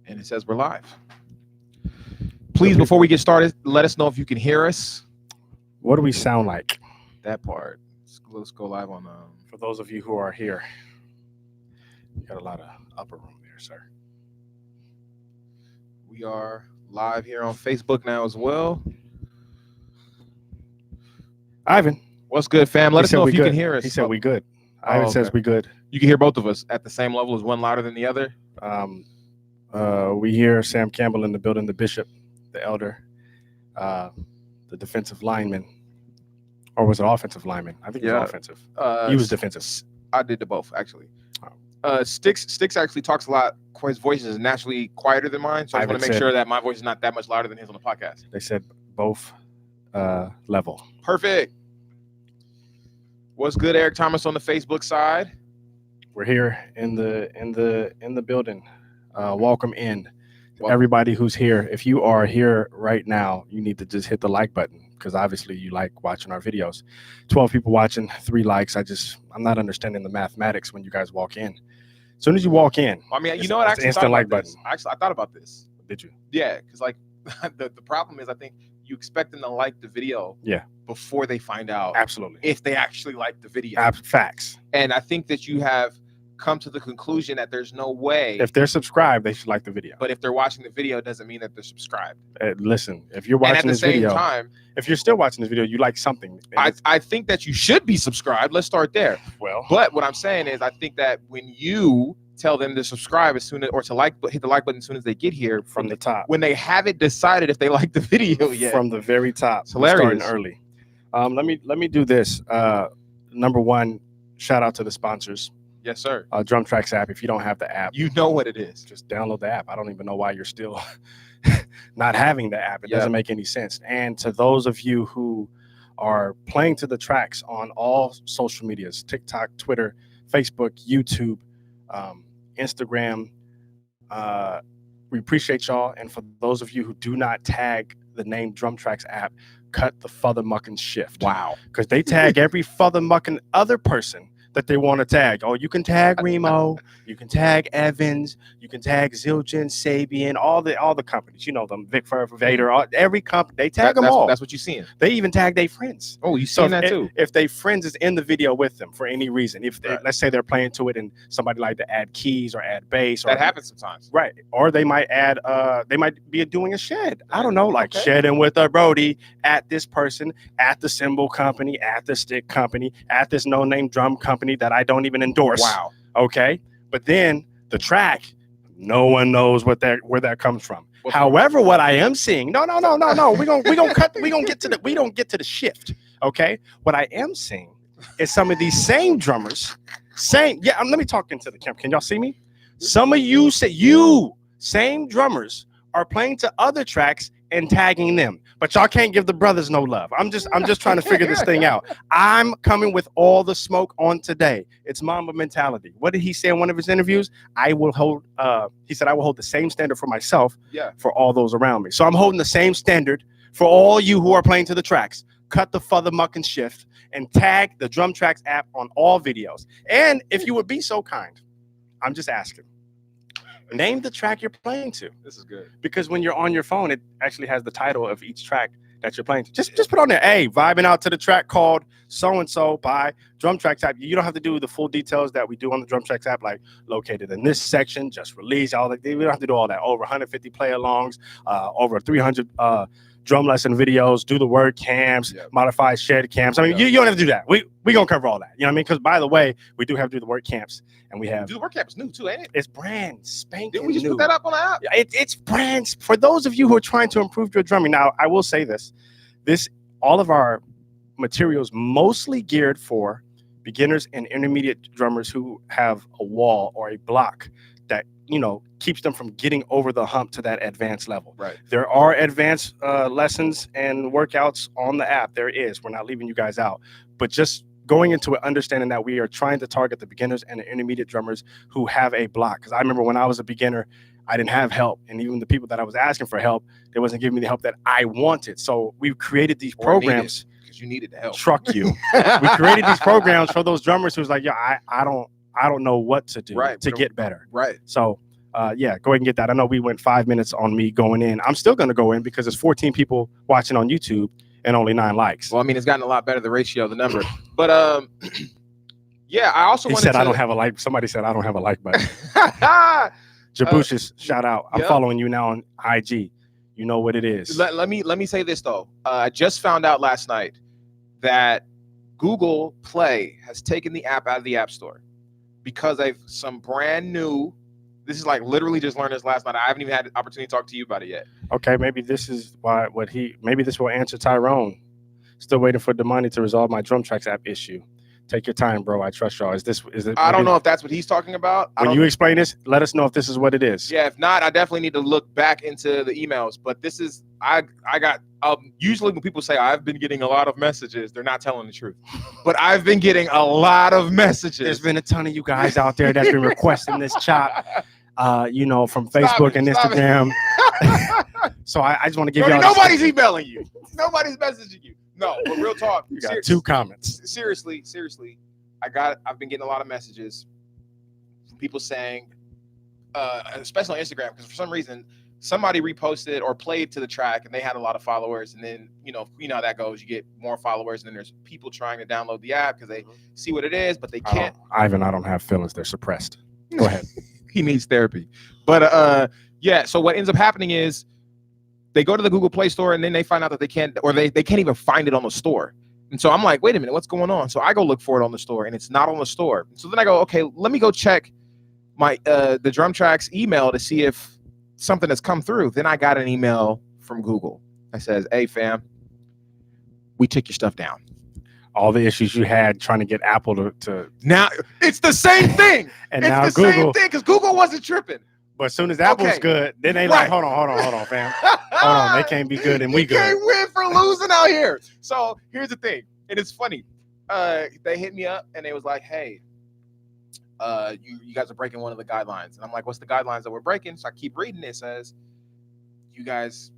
And it says we're live. Please, before we get started, let us know if you can hear us. What do we sound like? That part. Let's go live on. For those of you who are here, you got a lot of upper room there, sir. We are live here on Facebook now as well. Ivan, what's good, fam? Let us know if you can hear us. He said we good. Ivan says we good. You can hear both of us at the same level. Is one louder than the other? We hear Sam Campbell in the building, the bishop, the elder, the defensive lineman, or was it offensive lineman? I think it was offensive. He was defensive. I did the both, actually. Sticks actually talks a lot. His voice is naturally quieter than mine, so I want to make sure that my voice is not that much louder than his on the podcast. They said both level. Perfect. What's good, Eric Thomas on the Facebook side? We're here in the building. Welcome in. Everybody who's here. If you are here right now, you need to just hit the like button because obviously you like watching our videos. 12 people watching, 3 likes. I'm not understanding the mathematics when you guys walk in. As soon as you walk in, I mean, you know what? I actually instant like button. Actually, I thought about this. Did you? Yeah, because like the problem is, I think you expect them to like the video. Yeah. Before they find out. Absolutely. If they actually like the video. Facts. And I think that you have come to the conclusion that there's no way. If they're subscribed, they should like the video. But if they're watching the video, it doesn't mean that they're subscribed. Listen, if you're watching this video, time, if you're still watching this video, you like something. I think that you should be subscribed. Let's start there. Well, but what I'm saying is, I think that when you tell them to subscribe as soon as, or to like, hit the like button as soon as they get here from the top, when they haven't decided if they like the video yet, from the very top, it's hilarious. Starting early. Let me do this. Number one, shout out to the sponsors. Yes, sir. DrumTrax app. If you don't have the app, you know what it is. Just download the app. I don't even know why you're still not having the app. It doesn't make any sense. And to those of you who are playing to the tracks on all social medias, TikTok, Twitter, Facebook, YouTube, Instagram, we appreciate y'all. And for those of you who do not tag the name DrumTrax app, cut the fothermucking shift. Wow. Because they tag every fothermucking other person that they want to tag. Oh, you can tag Remo, you can tag Evans, you can tag Zildjian, Sabian, all the companies. You know them, Vic Vader, every company, they tag them all. That's what you're seeing. They even tag their friends. Oh, you seeing that too? If they friends is in the video with them for any reason, if they, let's say they're playing to it and somebody like to add keys or add bass, or that happens sometimes, right? Or they might add, they might be doing a shed. I don't know, like shedding with a Brody at this person, at the cymbal company, at the stick company, at this no-name drum company that I don't even endorse. Wow. Okay. But then the track, no one knows where that comes from. However, what I am seeing, no. We don't get to the shift. Okay. What I am seeing is some of these same drummers, let me talk into the camera. Can y'all see me? Some of you same drummers are playing to other tracks and tagging them, but y'all can't give the brothers no love. I'm just trying to figure this thing out. I'm coming with all the smoke on today. It's Mamba mentality. What did he say in one of his interviews? He said, I will hold the same standard for myself, for all those around me. So I'm holding the same standard for all you who are playing to the tracks. Cut the fothermucking shift and tag the DrumTrax app on all videos. And if you would be so kind, I'm just asking, name the track you're playing to. This is good. Because when you're on your phone, it actually has the title of each track that you're playing to. Just put on there, hey, vibing out to the track called so-and-so by DrumTrax app. You don't have to do the full details that we do on the DrumTrax app, like located in this section, just released, all that. We don't have to do all that. Over 150 play-alongs, over 300 drum lesson videos, do the word cams, modify shed cams. I mean, you don't have to do that. We gonna cover all that. You know what I mean? Because by the way, we do have to do the word camps, and we have do the word camps new too, ain't it? It's brand spanking Didn't we just new. put that up on the app? It's brands for those of you who are trying to improve your drumming. Now, I will say this: all of our materials mostly geared for beginners and intermediate drummers who have a wall or a block that keeps them from getting over the hump to that advanced level. Right. There are advanced lessons and workouts on the app. There is. We're not leaving you guys out, but just going into it, understanding that we are trying to target the beginners and the intermediate drummers who have a block. Because I remember when I was a beginner, I didn't have help, and even the people that I was asking for help, they wasn't giving me the help that I wanted. So we've created these programs. Because you needed the help. Truck you. We created these programs for those drummers who's like, I don't know what to do to get better. Right. So yeah, go ahead and get that. I know we went 5 minutes on me going in. I'm still going to go in because there's 14 people watching on YouTube and only 9 likes. Well, I mean, it's gotten a lot better, the ratio, the number. But yeah, I also He said I don't have a like. Somebody said I don't have a like button. Jabushis, shout out. I'm following you now on IG. You know what it is. Let me say this though. I just found out last night that Google Play has taken the app out of the App Store because they've some brand new. This is like literally just learned this last night. I haven't even had the opportunity to talk to you about it yet. Okay, maybe this is why maybe this will answer Tyrone. Still waiting for Damani to resolve my drum tracks app issue. Take your time, bro. I trust y'all. Is it? I don't know if that's what he's talking about. When you explain this, let us know if this is what it is. Yeah, if not, I definitely need to look back into the emails. But this is I got usually when people say I've been getting a lot of messages, they're not telling the truth. But I've been getting a lot of messages. There's been a ton of you guys out there that's been requesting this chop. You know, from Facebook and Instagram. So I just want to give y'all. Nobody's emailing you. Nobody's messaging you. No, but real talk. You got 2 comments. Seriously, I've been getting a lot of messages from people saying, especially on Instagram, because for some reason somebody reposted or played to the track and they had a lot of followers, and then you know how that goes. You get more followers, and then there's people trying to download the app because they see what it is, but they can't. Ivan, I don't have feelings. They're suppressed. Go ahead. He needs therapy. But yeah, so what ends up happening is they go to the Google Play Store and then they find out that they can't even find it on the store. And so I'm like, wait a minute, what's going on? So I go look for it on the store and it's not on the store. So then I go, okay, let me go check my the Drum Tracks email to see if something has come through. Then I got an email from Google that says, hey fam, we took your stuff down. All the issues you had trying to get Apple to now it's the same thing. And it's now the Google, same thing because Google wasn't tripping. But as soon as Apple's good, then they like, hold on, fam. Hold on, they can't be good and we good. Can't win for losing out here. So here's the thing, and it's funny. They hit me up and they was like, hey, you guys are breaking one of the guidelines. And I'm like, what's the guidelines that we're breaking? So I keep reading it. It says, you guys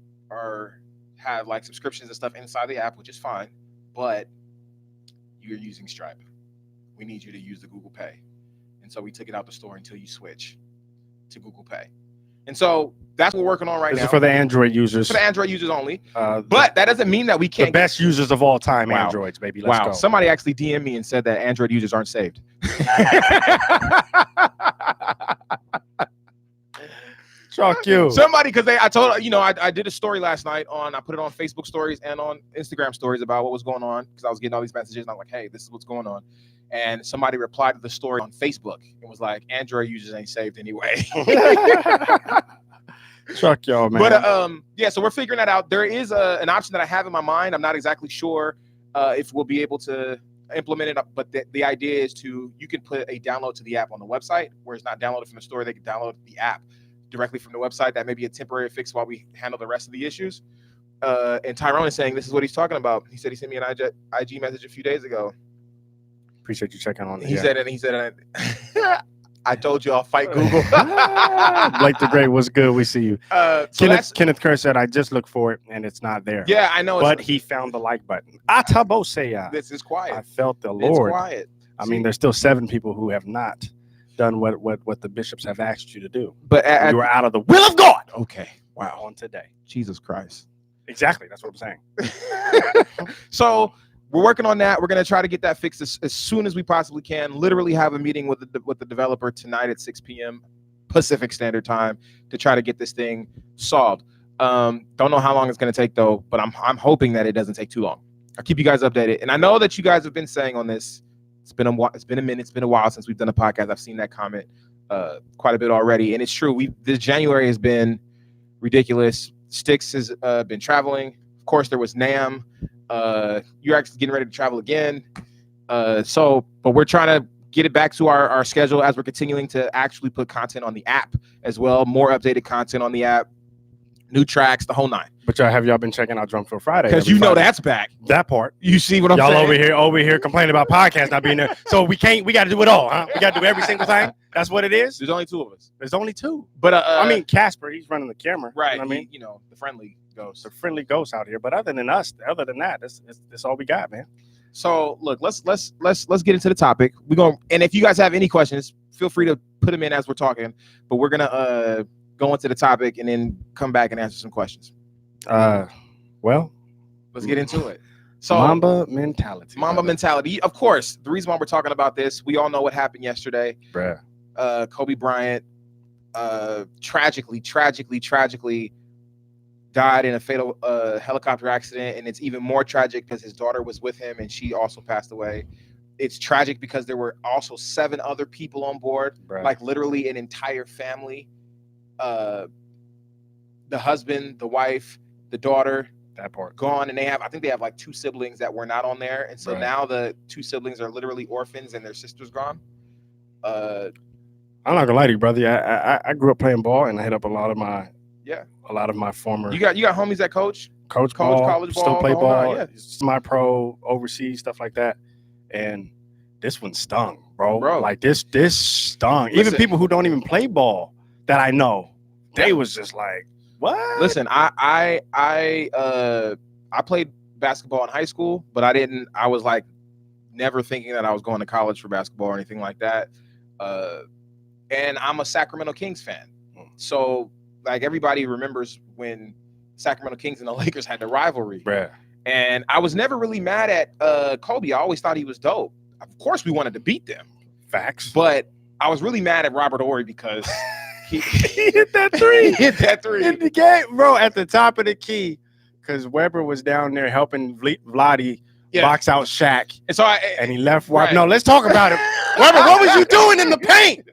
have like subscriptions and stuff inside the app, which is fine, but you're using Stripe. We need you to use the Google Pay. And so we took it out the store until you switch to Google Pay. And so that's what we're working on right now. This is for the Android users. For the Android users only. But that doesn't mean that we can't. The best users of all time, Androids, baby. Let's go. Somebody actually DM'd me and said that Android users aren't saved. Fuck you. Somebody, because I told, I did a story last night I put it on Facebook stories and on Instagram stories about what was going on because I was getting all these messages and I'm like, hey, this is what's going on. And somebody replied to the story on Facebook and was like, Android users ain't saved anyway. Fuck y'all, man. But yeah, so we're figuring that out. There is an option that I have in my mind. I'm not exactly sure if we'll be able to implement it, but the idea is you can put a download to the app on the website where it's not downloaded from the store. They can download the app directly from the website. That may be a temporary fix while we handle the rest of the issues. And Tyrone is saying this is what he's talking about. He said he sent me an IG message a few days ago. Appreciate you checking on it. He said, I told you I'll fight Google. Blake the Great, what's good? We see you. Kenneth Kerr said, I just looked for it and it's not there. Yeah, I know. But he found the like button. Ataboseya. This is quiet. I felt the Lord. It's quiet. I mean, there's still 7 people who have not done what the bishops have asked you to do. But you are out of the will of God. Okay. Wow. On today. Jesus Christ. Exactly. That's what I'm saying. So we're working on that. We're going to try to get that fixed as soon as we possibly can. Literally have a meeting with the developer tonight at 6 p.m. Pacific Standard Time to try to get this thing solved. Don't know how long it's going to take though, but I'm hoping that it doesn't take too long. I'll keep you guys updated. And I know that you guys have been saying on this, it's been a minute, it's been a while since we've done a podcast. I've seen that comment quite a bit already, and it's true. This January has been ridiculous. Sticks has been traveling. Of course, there was NAMM. You're actually getting ready to travel again. But we're trying to get it back to our schedule as we're continuing to actually put content on the app as well. More updated content on the app, new tracks, the whole 9. But y'all have been checking out DrumCode Friday? Because you know that's back. That part. You see what I'm saying? Y'all over here complaining about podcasts not being there. So we got to do it all, huh? We got to do every single thing. That's what it is. There's only 2 of us. There's only 2. But I mean, Casper, he's running the camera. Right. You know what I mean, the friendly ghost. The friendly ghost out here. But other than that, that's all we got, man. So look, let's get into the topic. And if you guys have any questions, feel free to put them in as we're talking. But we're gonna go into the topic and then come back and answer some questions. Well, let's get into it. So Mamba mentality. Mamba mentality. Of course, the reason why we're talking about this, we all know what happened yesterday. Bruh. Kobe Bryant tragically died in a fatal helicopter accident, and it's even more tragic because his daughter was with him and she also passed away. It's tragic because there were also 7 other people on board, like literally an entire family. The husband, the wife, the daughter, that part gone, and I think they have like 2 siblings that were not on there, and so now the 2 siblings are literally orphans and their sister's gone. I'm not gonna lie to you, brother. I grew up playing ball, and I hit up a lot of my former. You got homies that coach college ball, still play ball, semi-pro, overseas stuff like that, and this one stung, bro. Like this stung. Listen, even people who don't even play ball that I know, they was just like, what? Listen, I played basketball in high school, but I was like never thinking that I was going to college for basketball or anything like that. And I'm a Sacramento Kings fan. So like everybody remembers when Sacramento Kings and the Lakers had the rivalry. Bruh. And I was never really mad at Kobe. I always thought he was dope. Of course we wanted to beat them. Facts. But I was really mad at Robert Horry because he hit that 3. He hit that 3 in the game, bro, at the top of the key, because Weber was down there helping Vlade box out Shaq. And he left. Right. No, let's talk about it. Weber, what was you doing in the paint?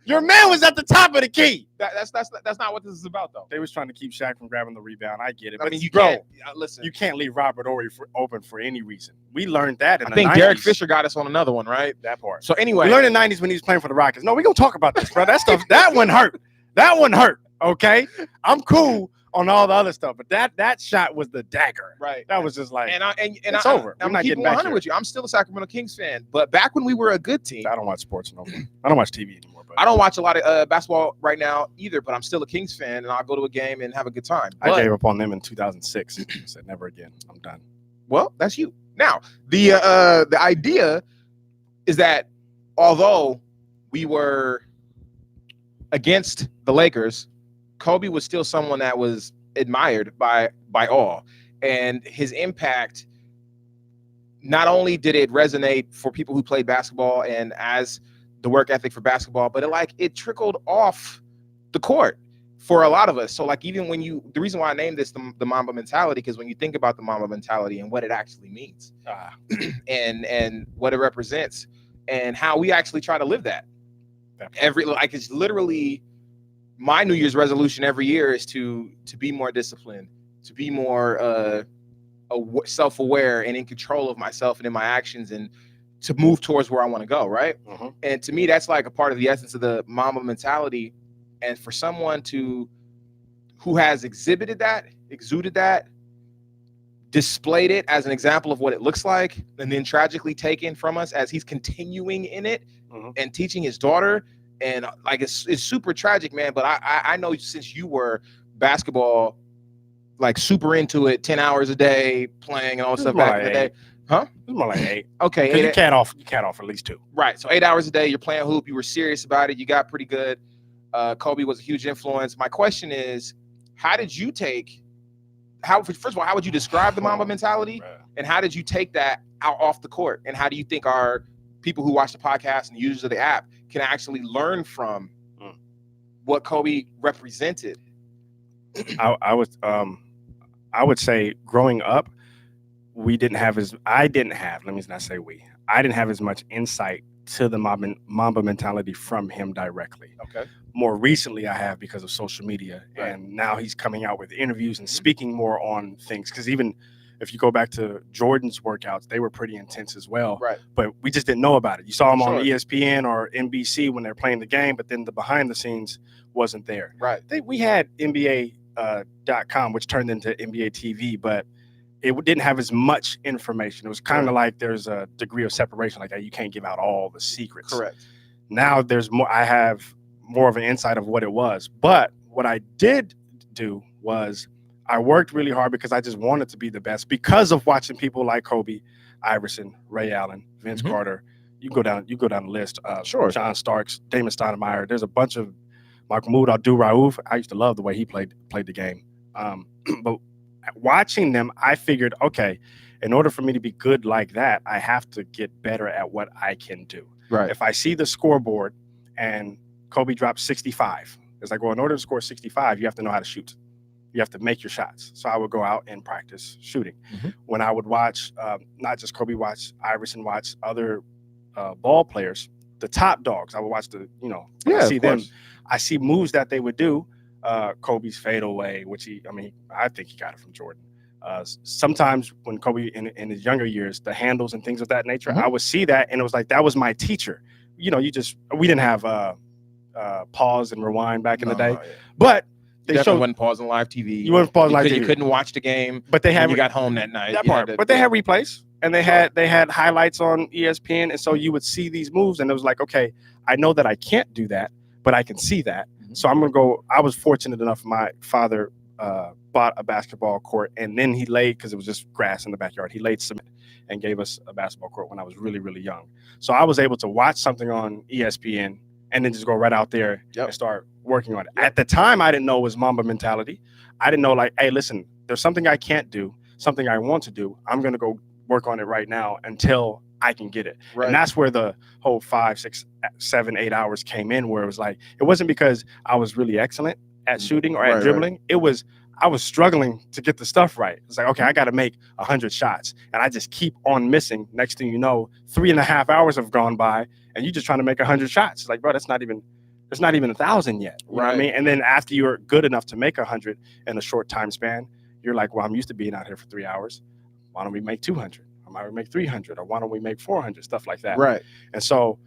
Your man was at the top of the key. That's not what this is about, though. They was trying to keep Shaq from grabbing the rebound. I get it. I mean, you can't listen. You can't leave Robert Horry open for any reason. We learned that in the 90s. I think Derek Fisher got us on another one, right? That part. So anyway, we learned in the 90s when he was playing for the Rockets. No, we're gonna talk about this, bro. That stuff. That one hurt. That one hurt. Okay, I'm cool on all the other stuff, but that shot was the dagger. Right. That was just like, and it's over. I'm not getting 100 with you. I'm still a Sacramento Kings fan, but back when we were a good team, I don't watch sports no more. I don't watch TV anymore. But I don't watch a lot of basketball right now either. But I'm still a Kings fan, and I'll go to a game and have a good time. I gave up on them in 2006. I said never again. I'm done. Well, that's you. Now the idea is that although we were against the Lakers, Kobe was still someone that was admired by all, and his impact, not only did it resonate for people who played basketball and as the work ethic for basketball, but it trickled off the court for a lot of us. So like even when the reason why I named this the Mamba mentality, because when you think about the Mamba mentality and what it actually means and what it represents and how we actually try to live that. It's literally my New Year's resolution every year is to be more disciplined, to be more self-aware and in control of myself and in my actions, and to move towards where I want to go, right? Mm-hmm. And to me, that's like a part of the essence of the Mamba mentality. And for someone who has exuded that, displayed it as an example of what it looks like, and then tragically taken from us as he's continuing in it and teaching his daughter. And like it's super tragic, man. But I know since you were basketball, like super into it, 10 hours a day playing and all stuff back in the day. Huh? It's more like 8. Okay. You can't off at least 2. Right. So 8 hours a day, you're playing hoop, you were serious about it, you got pretty good. Kobe was a huge influence. My question is, first of all, how would you describe the Mamba mentality? And how did you take that out off the court? And how do you think our people who watch the podcast and users of the app can actually learn from what Kobe represented? I would say growing up, I didn't have as much insight to the Mamba mentality from him directly. Okay. More recently, I have because of social media, and now he's coming out with interviews and speaking more on things. Because even if you go back to Jordan's workouts, they were pretty intense as well. Right. But we just didn't know about it. You saw him on ESPN or NBC when they're playing the game, but then the behind the scenes wasn't there. Right. We had NBA.com, which turned into NBA TV, but it didn't have as much information. It was kind of like there's a degree of separation, like you can't give out all the secrets. Correct. Now there's more. I have more of an insight of what it was. But what I did do was I worked really hard because I just wanted to be the best. Because of watching people like Kobe, Iverson, Ray Allen, Vince Mhm. Carter. You go down the list. Sure. John Starks, Damon Stoudemire. There's a bunch of Mahmoud Abdul-Rauf. I used to love the way he played the game. But watching them, I figured, okay, in order for me to be good like that, I have to get better at what I can do. Right. If I see the scoreboard and Kobe dropped 65, it's like, well, in order to score 65, you have to know how to shoot. You have to make your shots. So I would go out and practice shooting. Mhm. When I would watch, not just Kobe, watch Iverson, watch other ball players, the top dogs. I would watch when I see them, I see moves that they would do. Kobe's fadeaway, which I think he got it from Jordan. Sometimes when Kobe in his younger years, the handles and things of that nature, I would see that, and it was like that was my teacher. We didn't have pause and rewind back in the day, but they wasn't pausing live TV. You weren't pausing live TV. You couldn't watch the game, but they had when you got home that night. That part, but they had replays. And they had highlights on ESPN, and so you would see these moves, and it was like, okay, I know that I can't do that, but I can see that. So I'm gonna go. I was fortunate enough. My father bought a basketball court, and then he laid, because it was just grass in the backyard. He laid cement and gave us a basketball court when I was really, really young. So I was able to watch something on ESPN and then just go right out there and start working on it. At the time, I didn't know it was Mamba mentality. I didn't know, like, hey, listen, there's something I can't do, something I want to do. I'm gonna go work on it right now until I can get it. Right. And that's where the whole 5, 6, 7, 8 hours came in, where it was like, it wasn't because I was really excellent at shooting or at dribbling. It was, I was struggling to get the stuff right. It's like, okay, I got to make 100 shots, and I just keep on missing. Next thing you know, 3.5 hours have gone by, and you're just trying to make 100 shots. It's like, bro, it's not even 1,000 yet. You know what I mean? And then after you're good enough to make 100 in a short time span, you're like, well, I'm used to being out here for 3 hours. Why don't we make 200? Or why don't we make 300? Or why don't we make 400? Stuff like that. Right. And so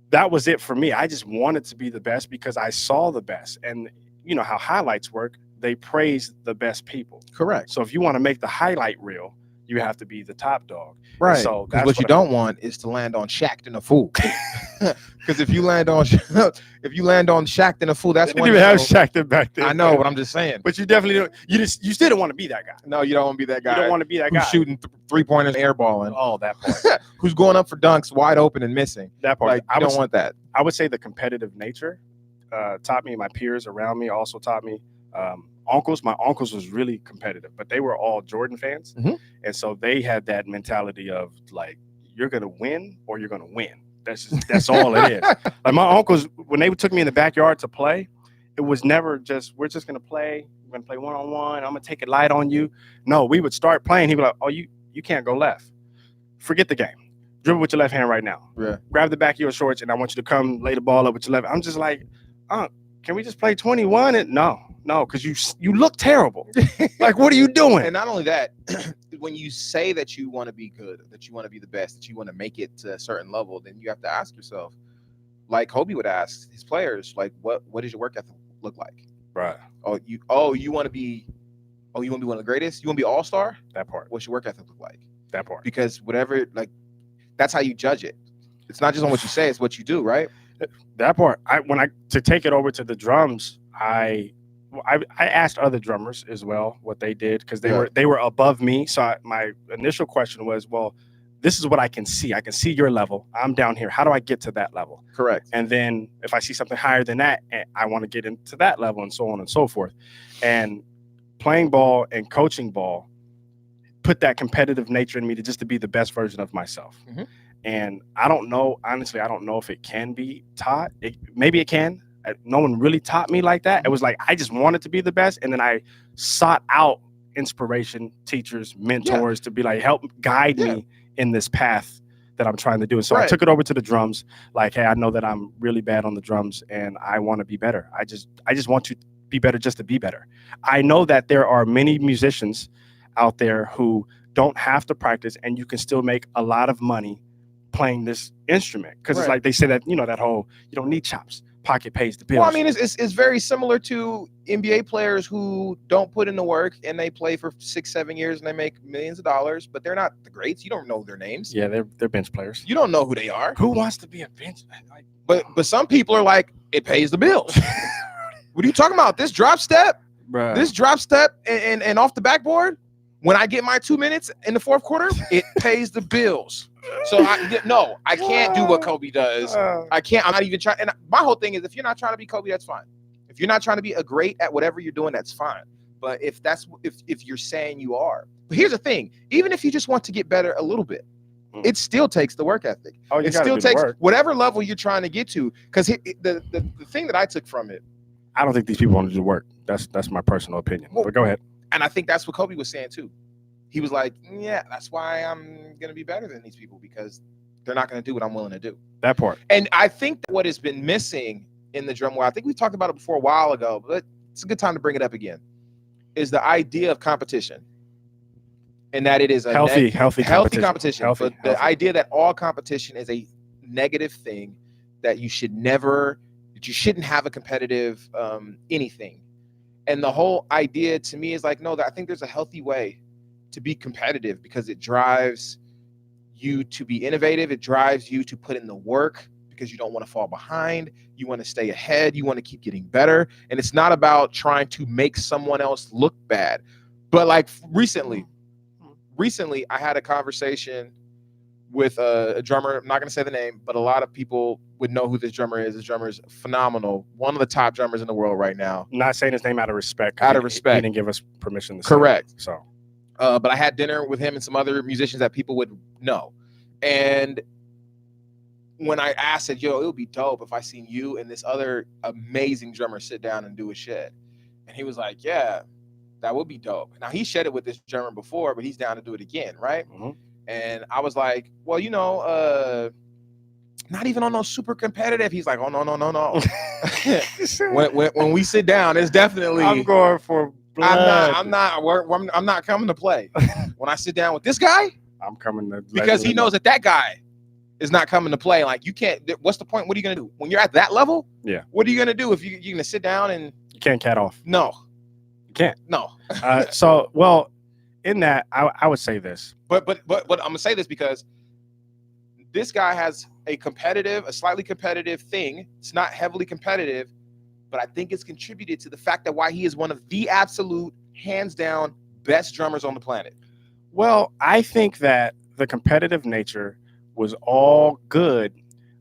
that was it for me. I just wanted to be the best because I saw the best. And you know how highlights work. They praise the best people. Correct. So if you want to make the highlight reel, you have to be the top dog. Right. So that's what you don't want is to land on Shaq and a fool. Because if you land on Shaq and a fool, that's one. You didn't even have Shaq back then. I know, but I'm just saying. But you definitely don't. You still don't want to be that guy. No, you don't want to be that guy. You don't want to be that guy who's shooting 3-pointers, airballing. Oh, that part. Who's going up for dunks, wide open and missing. That part. Like, I don't want that. I would say the competitive nature taught me. My peers around me also taught me. My uncles was really competitive, but they were all Jordan fans. And so they had that mentality of like, you're going to win or you're going to win. That's all it is. Like my uncles, when they took me in the backyard to play, it was never just, we're just going to play. We're going to play one-on-one. I'm going to take it light on you. No, we would start playing. He'd be like, oh, you can't go left. Forget the game. Dribble with your left hand right now. Yeah. Grab the back of your shorts, and I want you to come lay the ball up with your left. I'm just like, can we just play 21? And no, because you look terrible. Like, what are you doing? And not only that, when you say that you want to be good, that you want to be the best, that you want to make it to a certain level, then you have to ask yourself, like Kobe would ask his players, like, what does your work ethic look like? Right. You want to be one of the greatest? You want to be all-star? That part. What's your work ethic look like? That part. Because whatever, like, that's how you judge it. It's not just on what you say, it's what you do, right? That part. To take it over to the drums, I asked other drummers as well what they did, because they were above me. So my initial question was, well, this is what I can see. I can see your level. I'm down here. How do I get to that level? Correct. And then if I see something higher than that, I want to get into that level, and so on and so forth. And playing ball and coaching ball put that competitive nature in me to be the best version of myself. And I don't know, honestly, I don't know if it can be taught. Maybe it can. No one really taught me like that. It was like, I just wanted to be the best. And then I sought out inspiration, teachers, mentors to be like, help guide me in this path that I'm trying to do. And so I took it over to the drums. Like, hey, I know that I'm really bad on the drums and I want to be better. I just want to be better just to be better. I know that there are many musicians out there who don't have to practice, and you can still make a lot of money playing this instrument, because it's like they say that, that whole, you don't need chops, pocket pays the bills. Well, I mean, it's very similar to NBA players who don't put in the work and they play for 6-7 years and they make millions of dollars, but they're not the greats. You don't know their names. Yeah, they're bench players. You don't know who they are. Who wants to be a bench? But some people are like, it pays the bills. What are you talking about? This drop step, Bruh. This drop step and off the backboard. When I get my 2 minutes in the fourth quarter, it pays the bills. So I can't do what Kobe does. I can't. I'm not even trying. And my whole thing is, if you're not trying to be Kobe, that's fine. If you're not trying to be a great at whatever you're doing, that's fine. But if you're saying you are, but here's the thing: even if you just want to get better a little bit, it still takes the work ethic. It still takes whatever level you're trying to get to. Because the thing that I took from it, I don't think these people want to do work. That's my personal opinion. But go ahead. And I think that's what Kobe was saying too. He was like, yeah, that's why I'm going to be better than these people, because they're not going to do what I'm willing to do. That part. And I think that what has been missing in the drum world, I think we talked about it before a while ago, but it's a good time to bring it up again, is the idea of competition. And that it is a healthy competition. But the idea that all competition is a negative thing, that you shouldn't have a competitive anything. And the whole idea to me is like, no, I think there's a healthy way to be competitive, because it drives you to be innovative. It drives you to put in the work, because you don't want to fall behind. You want to stay ahead. You want to keep getting better. And it's not about trying to make someone else look bad. But like recently I had a conversation with a drummer. I'm not going to say the name, but a lot of people would know who this drummer is. This drummer is phenomenal. One of the top drummers in the world right now. Not saying his name out of respect. Out of respect. He didn't give us permission to say Correct. It, so. But I had dinner with him and some other musicians that people would know. And when I asked, said, yo, it would be dope if I seen you and this other amazing drummer sit down and do a shed. And he was like, yeah, that would be dope. Now, he shedded with this drummer before, but he's down to do it again, right? Mm-hmm. And I was like, well, not even on no super competitive. He's like, oh, no. when we sit down, it's definitely. I'm going for blood. I'm not coming to play. When I sit down with this guy, I'm coming to, because he knows that guy is not coming to play. Like, you can't. What's the point? What are you gonna do when you're at that level? Yeah. What are you gonna do if you're gonna sit down and you can't cat off? No, you can't. No. So, well, in that, I would say this. But I'm gonna say this because this guy has a slightly competitive thing. It's not heavily competitive, but I think it's contributed to the fact that why he is one of the absolute, hands down, best drummers on the planet. Well, I think that the competitive nature was all good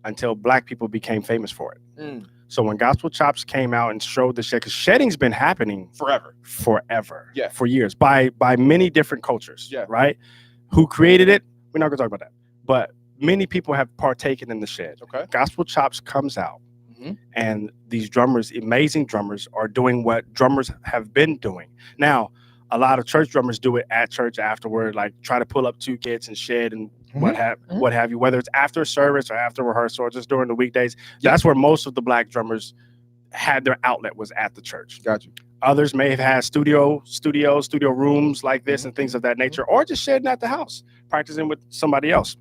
until Black people became famous for it. Mm. So when Gospel Chops came out and showed the shed, because shedding's been happening forever, yeah, for years by many different cultures, yeah, right? Who created it? We're not gonna talk about that, but many people have partaken in the shed. Okay, Gospel Chops comes out, and these drummers, amazing drummers, are doing what drummers have been doing. Now, a lot of church drummers do it at church afterward, like try to pull up 2 kids and shed and what have you, whether it's after service or after rehearsal or just during the weekdays. Yep. That's where most of the Black drummers had their outlet, was at the church. Got you. Others may have had studio rooms like this and things of that nature, or just shedding at the house, practicing with somebody else.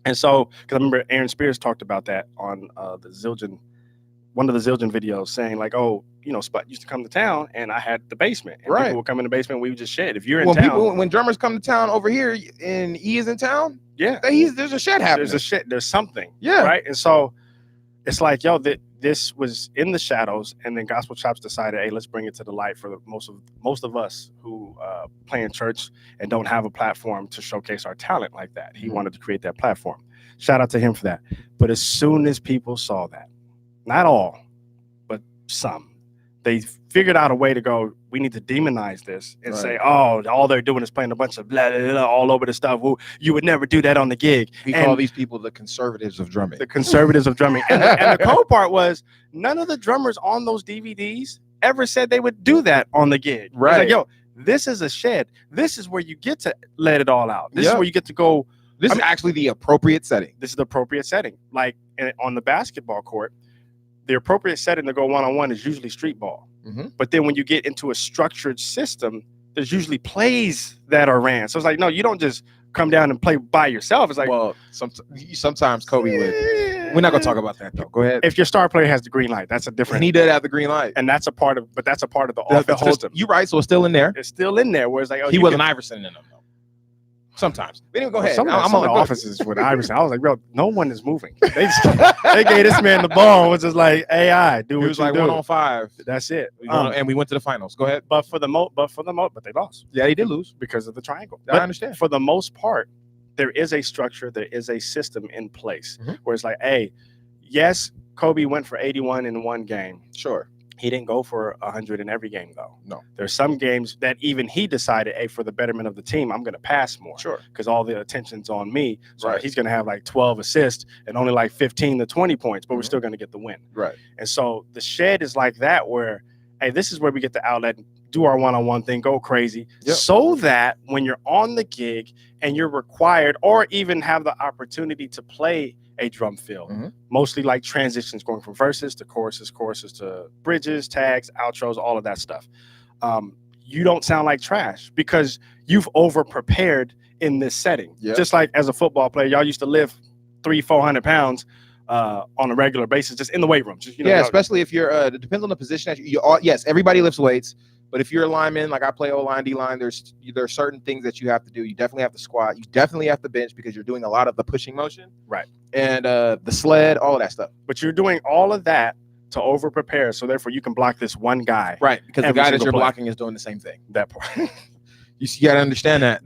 And so, because I remember Aaron Spears talked about that on one of the Zildjian videos, saying like, oh, Sput used to come to town and I had the basement. And people would come in the basement, we would just shed. If you're in town. When drummers come to town over here and E is in town, yeah, there's a shed happening. There's a shed, there's something. Yeah. Right. And so it's like, yo, this was in the shadows, and then Gospel Chops decided, hey, let's bring it to the light for most of us who play in church and don't have a platform to showcase our talent like that. He wanted to create that platform. Shout out to him for that. But as soon as people saw that, not all, but some, they figured out a way to go, we need to demonize this and say, oh, all they're doing is playing a bunch of blah, blah, blah, all over the stuff. Well, you would never do that on the gig. We call these people the conservatives of drumming. The conservatives of drumming. And the cool part was, none of the drummers on those DVDs ever said they would do that on the gig. Right. It's like, yo, this is a shed. This is where you get to let it all out. This is where you get to go. This is actually the appropriate setting. This is the appropriate setting. Like on the basketball court, the appropriate setting to go one-on-one is usually street ball. Mm-hmm. But then when you get into a structured system, there's usually plays that are ran. So it's like, no, you don't just come down and play by yourself. It's like, well, sometimes Kobe would. We're not gonna talk about that though. Go ahead. If your star player has the green light, that's a different. And he did have the green light, and that's a part of the offense system. You're right. So it's still in there. It's still in there. Whereas like, he wasn't Iverson in them though. Sometimes. But anyway, go ahead. Some of the go- offices with Iverson, I was like, bro, no one is moving. They gave this man the ball and was just like, AI, do It what was you like do. 1-on-5. That's it. And we went to the finals. Go ahead. But they lost. Yeah, they did lose Because of the triangle. I But understand. for the most part, there is a structure, there is a system in place where it's like, hey, yes, Kobe went for 81 in one game. Sure. He didn't go for 100 in every game, though. No. There's some games that even he decided, hey, for the betterment of the team, I'm going to pass more. Sure. Because all the attention's on me. So Right. he's going to have like 12 assists and only like 15 to 20 points, but we're still going to get the win. Right. And so the shed is like that where, hey, this is where we get the outlet, do our one-on-one thing, go crazy, so that when you're on the gig and you're required or even have the opportunity to play a drum fill, mostly like transitions going from verses to choruses to bridges, tags, outros, all of that stuff. You don't sound like trash because you've over prepared in this setting. Just like as a football player, y'all used to lift 300-400 pounds on a regular basis, just in the weight room. Just, you know, especially if you're, it depends on the position that you are. Yes, everybody lifts weights. But if you're a lineman, like I play O-line, D-line, there are certain things that you have to do. You definitely have to squat. You definitely have to bench because you're doing a lot of the pushing motion. Right. And the sled, all of that stuff. But you're doing all of that to over-prepare, so therefore you can block this one guy. Right, because the guy that you're play. blocking is doing the same thing. That part. You got to understand that.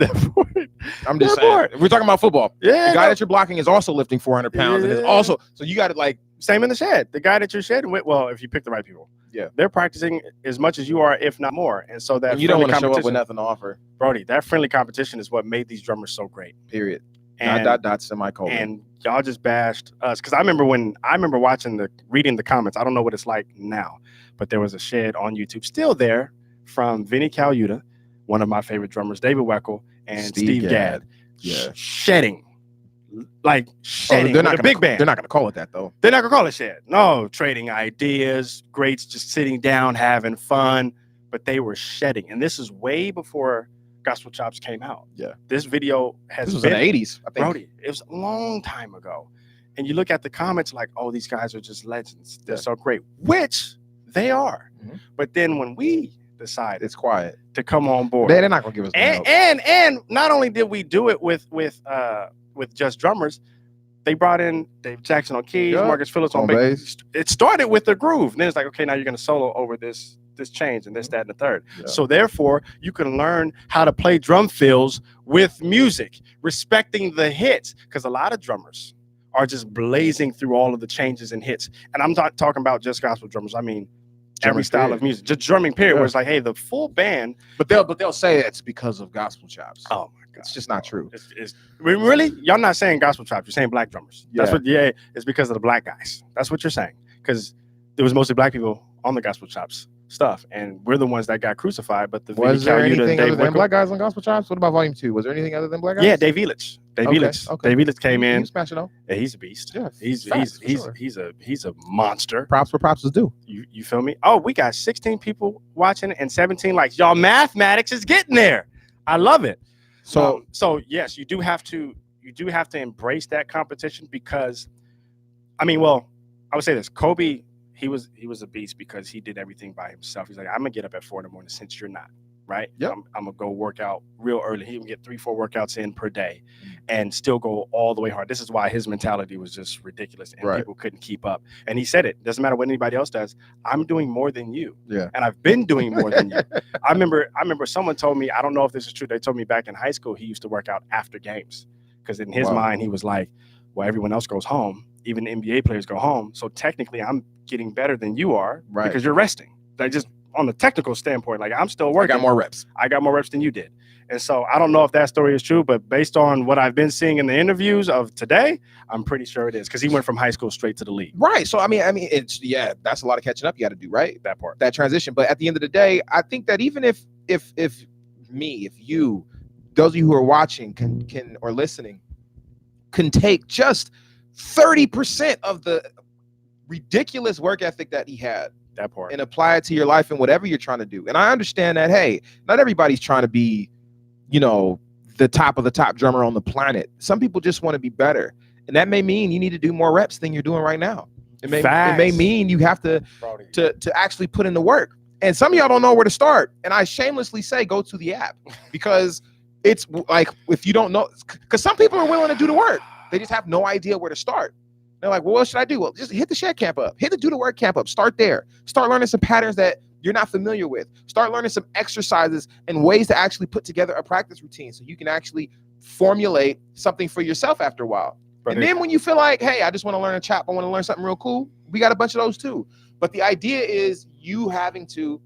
I'm just That saying. part. If we're talking about football. Yeah. The guy that you're blocking is also lifting 400 pounds. And is also, so you got to like. Same in the shed. The guy that you're shedding with, well, if you pick the right people. Yeah. They're practicing as much as you are, if not more. And so that And you don't want to show up with nothing to offer. Brody, that friendly competition is what made these drummers so great. Period. And, Semicolon. And y'all just bashed us. Because I remember reading the comments. I don't know what it's like now, but there was a shed on YouTube still there from Vinny Caluta, one of my favorite drummers, David Weckel, and Steve Gadd. Yeah. Shedding. Like shedding. They're not a big band. They're not going to call it that, though. They're not going to call it shed. No, trading ideas, greats just sitting down, having fun. But they were shedding. And this is way before Gospel Chops came out. Yeah. This video has This was been in the 80s, I think. Brody, it was a long time ago. And you look at the comments like, oh, these guys are just legends. They're so great, which they are. But then when we decide it's quiet to come on board, they're not going to give us and not only did we do it with just drummers, they brought in Dave Jackson on keys, Marcus Phillips on bass. It started with the groove. And then it's like, okay, now you're going to solo over this change and this, that, and the third. Yeah. So therefore, you can learn how to play drum fills with music, respecting the hits, because a lot of drummers are just blazing through all of the changes and hits. And I'm not talking about just gospel drummers. I mean, every style of music, just drumming period, where it's like, hey, the full band. But they'll say it's because of Gospel Chops. Oh my God. It's just not true. It's really, y'all not saying Gospel Chops, you're saying black drummers. That's what, it's because of the black guys. That's what you're saying. Because there was mostly black people on the Gospel Chops stuff, and we're the ones that got crucified. But was there anything other than black guys on Gospel Chops? What about Volume 2? Was there anything other than black guys? Yeah, Dave Elitch. Dave Elitch came in. He's smashing out. Yeah, he's a beast. Yeah, he's a monster. Props where props is due. You feel me? Oh, we got 16 people watching and 17 likes. Y'all, mathematics is getting there. I love it. So yes, you do have to embrace that competition, because, I mean, well, I would say this: Kobe, he was a beast because he did everything by himself. He's like, I'm gonna get up at 4 a.m. since you're not. Right? Yep. I'm gonna go work out real early. He can get 3-4 workouts in per day and still go all the way hard. This is why his mentality was just ridiculous, and people couldn't keep up. And he said it doesn't matter what anybody else does. I'm doing more than you. Yeah. And I've been doing more than you. I remember someone told me, I don't know if this is true. They told me back in high school he used to work out after games, because in his mind he was like, well, everyone else goes home, even NBA players go home. So technically I'm getting better than you are, because you're resting. Like, just on the technical standpoint, like, I'm still working. I got more reps. I got more reps than you did. And so I don't know if that story is true, but based on what I've been seeing in the interviews of today, I'm pretty sure it is, because he went from high school straight to the league. Right. So I mean, it's that's a lot of catching up you got to do, right? That part, that transition. But at the end of the day, I think that even if you, those of you who are watching can or listening, can take just 30% of the ridiculous work ethic that he had, that part, and apply it to your life and whatever you're trying to do. And I understand that, hey, not everybody's trying to be, the top of the top drummer on the planet. Some people just want to be better. And that may mean you need to do more reps than you're doing right now. It may mean you have to actually put in the work. And some of y'all don't know where to start. And I shamelessly say, go to the app, because It's like, if you don't know, because some people are willing to do the work. They just have no idea where to start. They're like, well, what should I do? Well, just hit the shed camp up. Hit the do the work camp up. Start there. Start learning some patterns that you're not familiar with. Start learning some exercises and ways to actually put together a practice routine so you can actually formulate something for yourself after a while. And then when you feel like, hey, I just want to learn a chop, I want to learn something real cool, we got a bunch of those too. But the idea is you having to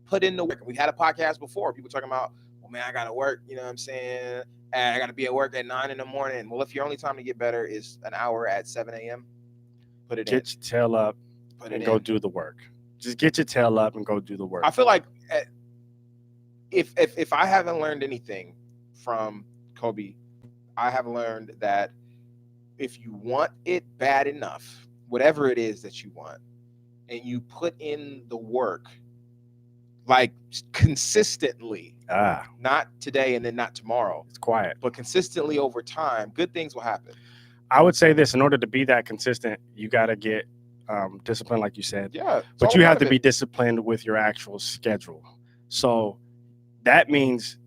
put in the work. We had a podcast before, people talking about, well, man, I got to work, you know what I'm saying? And I got to be at work at 9 in the morning. Well, if your only time to get better is an hour at 7 a.m., put it in. Get your tail up and go do the work. Just get your tail up and go do the work. I feel like if I haven't learned anything from Kobe, I have learned that if you want it bad enough, whatever it is that you want, and you put in the work, like consistently, not today and then not tomorrow, it's quiet, but consistently over time, good things will happen. I would say this: in order to be that consistent, you got to get disciplined, like you said. Yeah, but you have to be disciplined with your actual schedule. So that means,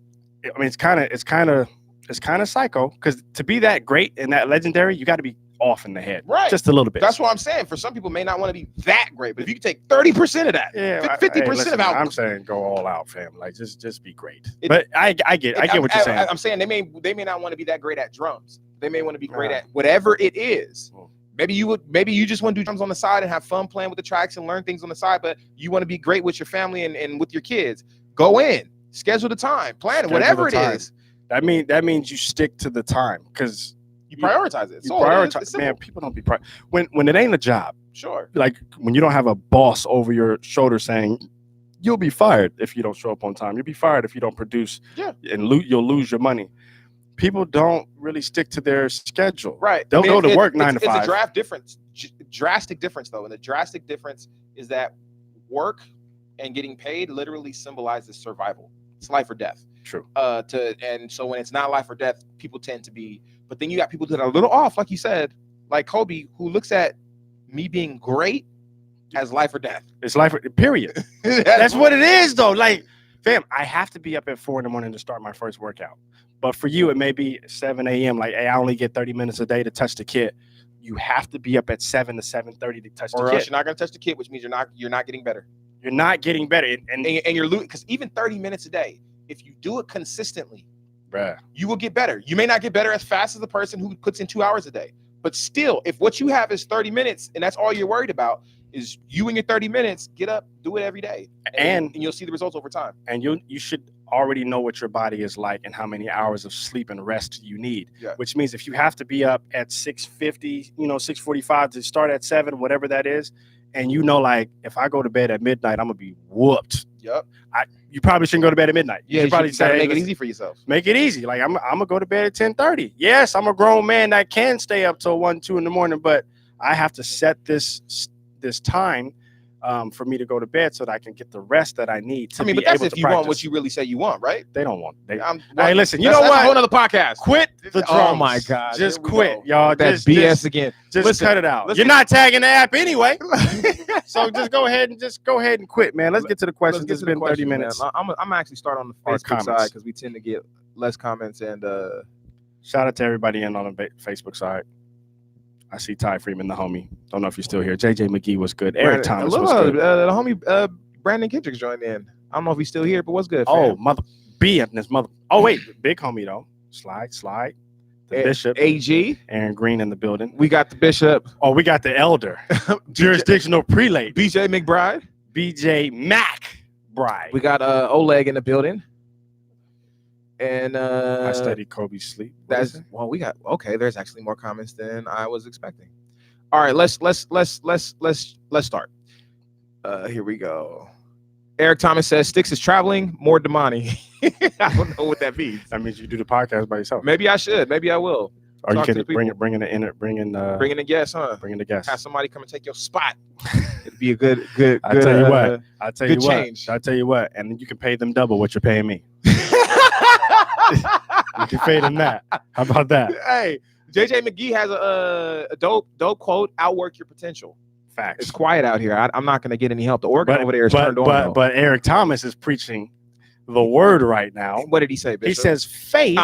I mean, it's kind of psycho, because to be that great and that legendary, you got to be off in the head, right? Just a little bit. That's what I'm saying. For some people, may not want to be that great, but if you can take 30% of that, 50% of out, I'm saying go all out, fam. Like just be great. But I get what you're saying. I'm saying they may not want to be that great at drums. They may want to be great at whatever it is. Maybe you just want to do drums on the side and have fun playing with the tracks and learn things on the side, but you want to be great with your family and with your kids. Go in, schedule the time, plan it, whatever it is. That means you stick to the time, because you prioritize it. You prioritize. Man, people don't be when it ain't a job. Sure. Like when you don't have a boss over your shoulder saying you'll be fired if you don't show up on time. You'll be fired if you don't produce. Yeah. And you'll lose your money. People don't really stick to their schedule. Right. They'll go to work 9 to 5. It's a drastic difference though, and the drastic difference is that work and getting paid literally symbolizes survival. It's life or death. True. And so when it's not life or death, people tend to be. But then you got people that are a little off, like you said, like Kobe, who looks at me being great as life or death. It's life, period. That's what it is, though. Like, fam, I have to be up at 4 a.m. to start my first workout. But for you, it may be 7 a.m. Like, hey, I only get 30 minutes a day to touch the kit. You have to be up at 7 to 7:30 to touch the kit. Or else you're not going to touch the kit, which means you're not getting better. You're not getting better, and you're losing, because even 30 minutes a day, if you do it consistently, bruh, you will get better. You may not get better as fast as the person who puts in 2 hours a day, but still, if what you have is 30 minutes and that's all you're worried about is you and your 30 minutes, get up, do it every day, and you'll see the results over time. And you should already know what your body is like and how many hours of sleep and rest you need. Yeah. Which means if you have to be up at 6:50, 6:45 to start at 7, whatever that is, and like, if I go to bed at midnight, I'm gonna be whooped. Yep. You probably shouldn't go to bed at midnight. Yeah, you should probably say, make it easy for yourself. Make it easy. Like I'm gonna go to bed at 10:30. Yes, I'm a grown man that can stay up till 1, 2 in the morning, but I have to set this time for me to go to bed so that I can get the rest that I need to but that's if you want what you really say you want, right? They don't want. Hey, listen, that's what? A whole other podcast. Quit the drums. Oh my God. Just quit, y'all. That's BS again. Just cut it out. You're not tagging the app anyway. So just go ahead and quit, man. Let's get to the questions. It's been 30 minutes. I'm actually start on the Facebook side because we tend to get less comments, and shout out to everybody in on the Facebook side. I see Ty Freeman, the homie. Don't know if you're still here. JJ McGee was good. Eric Thomas was good. The homie Brandon Kendricks joined in. I don't know if he's still here, but what's good? Oh, mother B and his mother. Oh wait, big homie though. Slide. The Bishop. AG. Aaron Green in the building. We got the Bishop. Oh, we got the Elder. Jurisdictional prelate. BJ McBride. BJ McBride. We got Oleg in the building. And I studied Kobe's sleep. We got there's actually more comments than I was expecting. All right, let's start. Here we go. Eric Thomas says Sticks is traveling more Damani. I don't know what that means. That means you do the podcast by yourself. Maybe I should. Maybe I will. Or you can bring in a guest, huh? Bring in a guest. Have somebody come and take your spot. It'd be a good. I'll tell you what. I'll tell you what. And you can pay them double what you're paying me. You can pay them that. How about that? Hey, JJ McGee has a dope quote. Outwork your potential. Facts. It's quiet out here. I'm not going to get any help. The organ over there is turned on. But Eric Thomas is preaching the word right now. What did he say, Bishop? He says faith.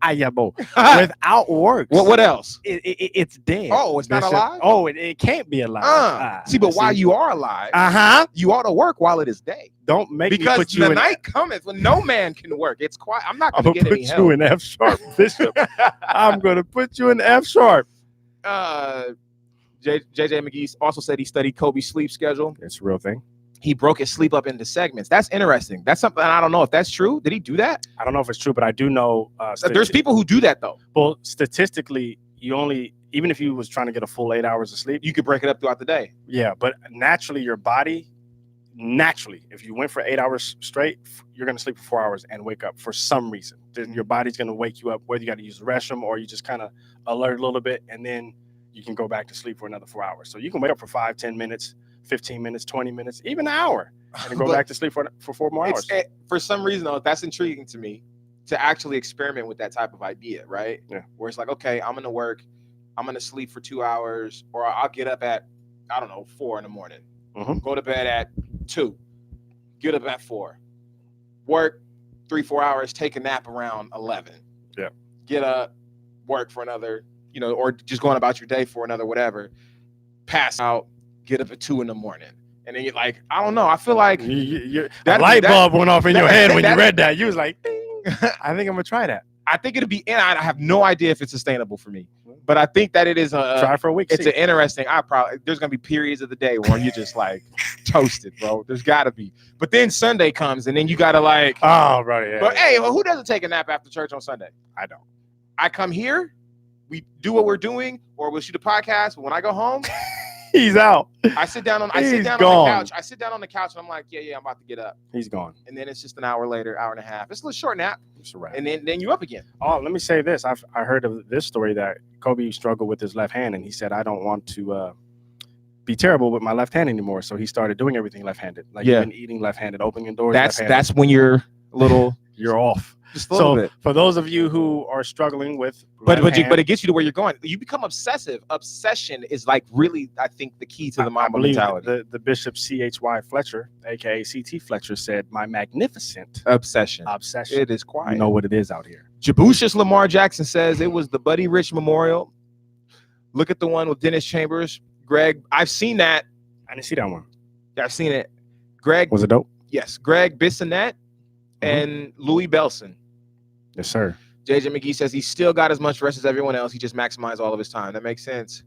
Ayabo. Without works. What else? It's dead. Oh, it's Bishop. not alive? Oh, it can't be alive. See, but while you are alive, you ought to work while it is day. Don't make because me put you the in night cometh when no man can work. It's quiet. I'm not I'm going to gonna get put any you help. in F sharp, Bishop. I'm gonna put you in F sharp. JJ McGee also said he studied Kobe's sleep schedule. It's a real thing. He broke his sleep up into segments. That's interesting. That's something I don't know if that's true. Did he do that? I don't know if it's true, but I do know there's people who do that though. Well, statistically, you only, even if you was trying to get a full 8 hours of sleep, you could break it up throughout the day. Yeah, but naturally, your body, if you went for 8 hours straight, you're gonna sleep for 4 hours and wake up for some reason. Then your body's gonna wake you up, whether you got to use the restroom or you just kind of alert a little bit, and then you can go back to sleep for another 4 hours. So you can wake up for 5, 10 minutes, 15 minutes, 20 minutes, even an hour, and then go back to sleep for 4 more hours. For some reason, though, that's intriguing to me to actually experiment with that type of idea, right? Yeah. Where it's like, okay, I'm going to work, I'm going to sleep for 2 hours, or I'll get up at, 4 in the morning, go to bed at 2, get up at 4, work 3-4 hours, take a nap around 11. Yeah. Get up, work for another, or just going about your day for another whatever, pass out, get up at 2 in the morning. And then you're like, I don't know. I feel like that light bulb went off in your head when you read that. You was like, ding. I think I'm gonna try that. I think it'll be, and I have no idea if it's sustainable for me, but I think that it is try for a week. It's an interesting. There's gonna be periods of the day where you're just like toasted, bro. There's gotta be. But then Sunday comes, and then you gotta like, oh, bro, yeah. But hey, who doesn't take a nap after church on Sunday? I don't. I come here, we do what we're doing, or we'll shoot a podcast. But when I go home. He's out. I sit down on the couch. I sit down on the couch and I'm like, yeah, I'm about to get up. He's gone. And then it's just an hour later, hour and a half. It's a little short nap. It's a wrap. And then you're up again. Oh, let me say this. I heard of this story that Kobe struggled with his left hand, and he said, I don't want to be terrible with my left hand anymore. So he started doing everything left-handed. Like even eating left-handed, opening doors. That's when you're you're off. Just a little bit. For those of you who are struggling with but it gets you to where you're going. You become obsessive. Obsession is like really, I think, the key to the Mamba mentality. The Bishop C.H.Y. Fletcher, aka C.T. Fletcher, said, my magnificent obsession. It is quiet. You know what it is out here. Jabushis Lamar Jackson says it was the Buddy Rich Memorial. Look at the one with Dennis Chambers. Greg, I've seen that. I didn't see that one. Yeah, I've seen it. Greg. Was it dope? Yes. Greg Bissonette and Louis Belson. Yes, sir. JJ McGee says he's still got as much rest as everyone else. He just maximized all of his time. That makes sense.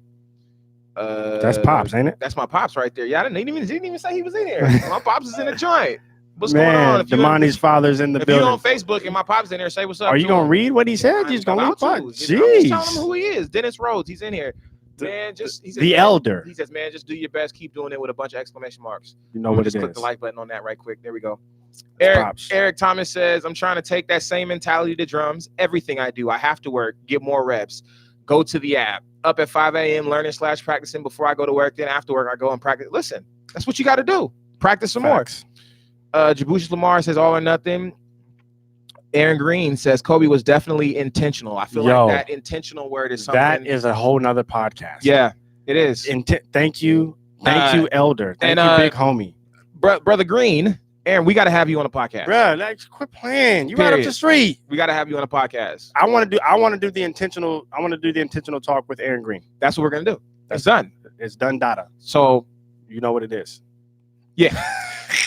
That's Pops, ain't it? That's my Pops right there. Yeah, he didn't even say he was in here. My Pops is in the joint. What's going on? Damani's father's in the building. If you're on Facebook and my Pops in there, say what's up. Are you going to read what he said? You're just going to leave Pops? Jeez. I'm just telling him who he is. Dennis Rhodes, he's in here. Man, he says, the elder. He says, man, just do your best. Keep doing it with a bunch of exclamation marks. You know what it is. Click the like button on that right quick. There we go. Eric Thomas says, I'm trying to take that same mentality to drums. Everything I do, I have to work, get more reps, go to the app, up at 5 a.m. learning/practicing before I go to work. Then after work, I go and practice. Listen, that's what you got to do. Practice some more. Jabushis Lamar says all or nothing. Aaron Green says Kobe was definitely intentional. I feel like that intentional word is something. That is a whole nother podcast. Yeah, it is. Thank you. Thank you, Elder. Thank you, big homie. Brother Green, Aaron, we got to have you on a podcast. Bro, quit playing. You right up the street. We got to have you on a podcast. I want to do the intentional talk with Aaron Green. That's what we're going to do. It's done. It's done data. So you know what it is. Yeah.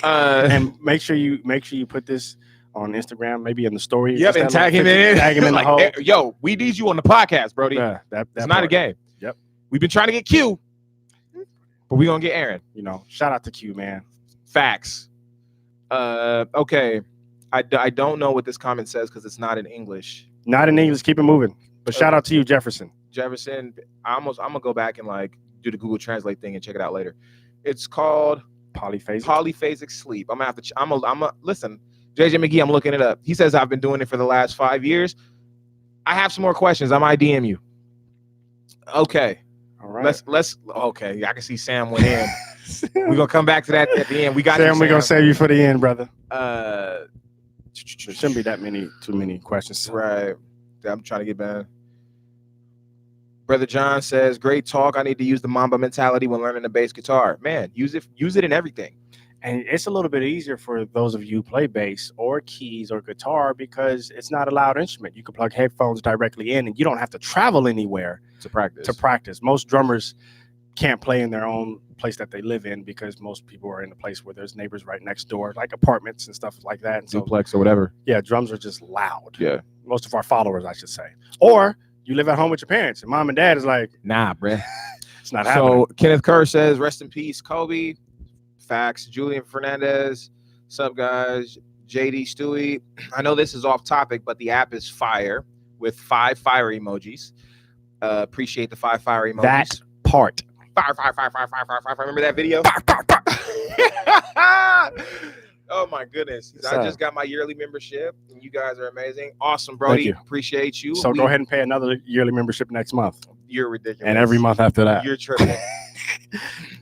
And make sure you put this on Instagram, maybe in the story. Yep, and tag him in. Tag him in the whole. Yo, we need you on the podcast, Brody. Yeah, that's not a game. Yep. We've been trying to get Q, but we're going to get Aaron. Shout out to Q, man. Facts. Okay. I don't know what this comment says because it's not in English. Not in English. Keep it moving. But shout out to you, Jefferson. I'm gonna go back and do the Google Translate thing and check it out later. It's called polyphasic sleep. I'm gonna have to. Listen, JJ McGee. I'm looking it up. He says I've been doing it for the last 5 years. I have some more questions. I might DM you. Okay. All right. Let's. Okay. I can see Sam went in. We're gonna come back to that at the end. We got Sam. We're gonna save you for the end, brother. There shouldn't be too many questions. Right. I'm trying to get back. Brother John says, great talk. I need to use the Mamba mentality when learning the bass guitar. Man, use it in everything. And it's a little bit easier for those of you who play bass or keys or guitar because it's not a loud instrument. You can plug headphones directly in and you don't have to travel anywhere to practice. Most drummers can't play in their own place that they live in because most people are in a place where there's neighbors right next door, like apartments and stuff like that. And so, duplex or whatever. Yeah, drums are just loud. Yeah. Most of our followers, I should say. Or you live at home with your parents and mom and dad is like, nah, bruh. It's not happening. So Kenneth Kerr says, rest in peace, Kobe. Facts. Julian Fernandez. Sup, guys? JD Stewie. I know this is off topic, but the app is fire with 5 fire emojis. Appreciate the 5 fire emojis. That part. Fire. Remember that video? Oh my goodness. I just got my yearly membership and you guys are amazing. Awesome, Brody. Appreciate you. So go ahead and pay another yearly membership next month. You're ridiculous. And every month after that. You're tripping.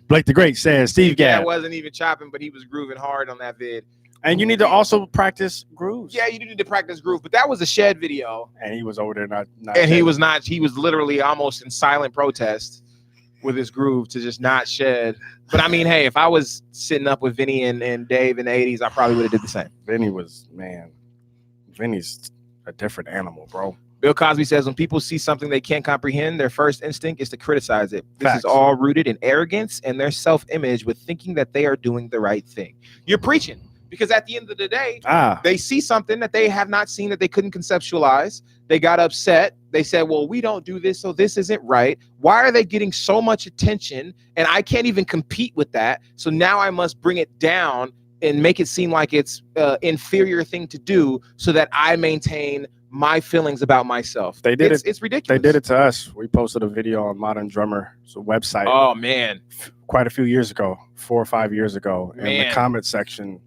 Blake the Great says, Steve Gadd. I wasn't even chopping, but he was grooving hard on that vid. And you need to also practice grooves. Yeah, you need to practice groove. But that was a shed video. And he was over there not and he was not. He was literally almost in silent protest with his groove to just not shed. But I mean, hey, if I was sitting up with Vinny and Dave in the 80s, I probably would have did the same. Vinny's a different animal, bro. Bill Cosby says, when people see something they can't comprehend, their first instinct is to criticize it. This Facts. is all rooted in arrogance and their self-image with thinking that they are doing the right thing. You're preaching. Because at the end of the day, they see something that they have not seen, that they couldn't conceptualize. They got upset. They said, well, we don't do this, so this isn't right. Why are they getting so much attention? And I can't even compete with that. So now I must bring it down and make it seem like it's an inferior thing to do so that I maintain my feelings about myself. It's ridiculous. They did it to us. We posted a video on Modern Drummer, it's a website. Oh, man. Quite a few years ago, 4 or 5 years ago. And the comment section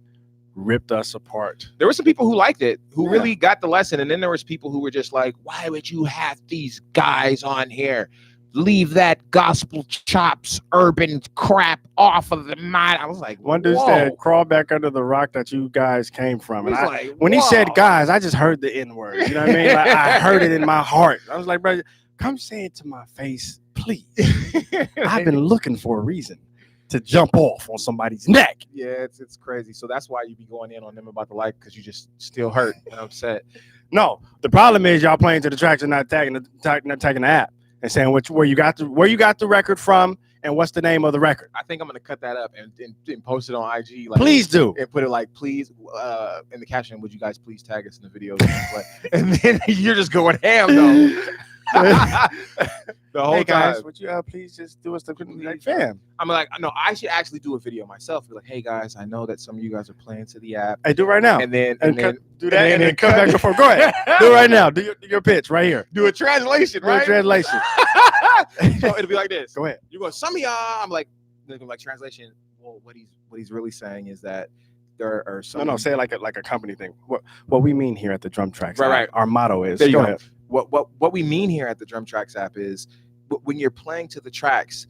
ripped us apart. There were some people who liked it, who really got the lesson. And then there was people who were just like, why would you have these guys on here? Leave that gospel chops urban crap off of the mind. I was like, one dude said, crawl back under the rock that you guys came from. And when he said guys, I just heard the N-word. You know what I mean? Like, I heard it in my heart. I was like, bro, come say it to my face, please. I've been looking for a reason to jump off on somebody's neck. Yeah, it's crazy. So that's why you be going in on them about the like, because you just still hurt and upset. No, the problem is y'all playing to the tracks and not tagging the app and saying where you got the record from and what's the name of the record. I think I'm gonna cut that up and post it on IG. Like, please do. And put it like, please, in the caption, would you guys please tag us in the video? And then you're just going ham though. The whole hey guys, time. would you please just do us the like, fam? I'm like, no, I should actually do a video myself. Be like, hey guys, I know that some of you guys are playing to the app. Hey, do it right now. And then do that, and then come back before. Go ahead, do it right now. Do your pitch right here. Do a translation, right? Do a translation. So it'll be like this. Go ahead. You go, some of y'all. I'm like translation. Well, what he's really saying is that there are some. No, say it like a company thing. What we mean here at the Drum Tracks. Right. Our motto is. There you go. Ahead. What we mean here at the Drum Tracks app is when you're playing to the tracks,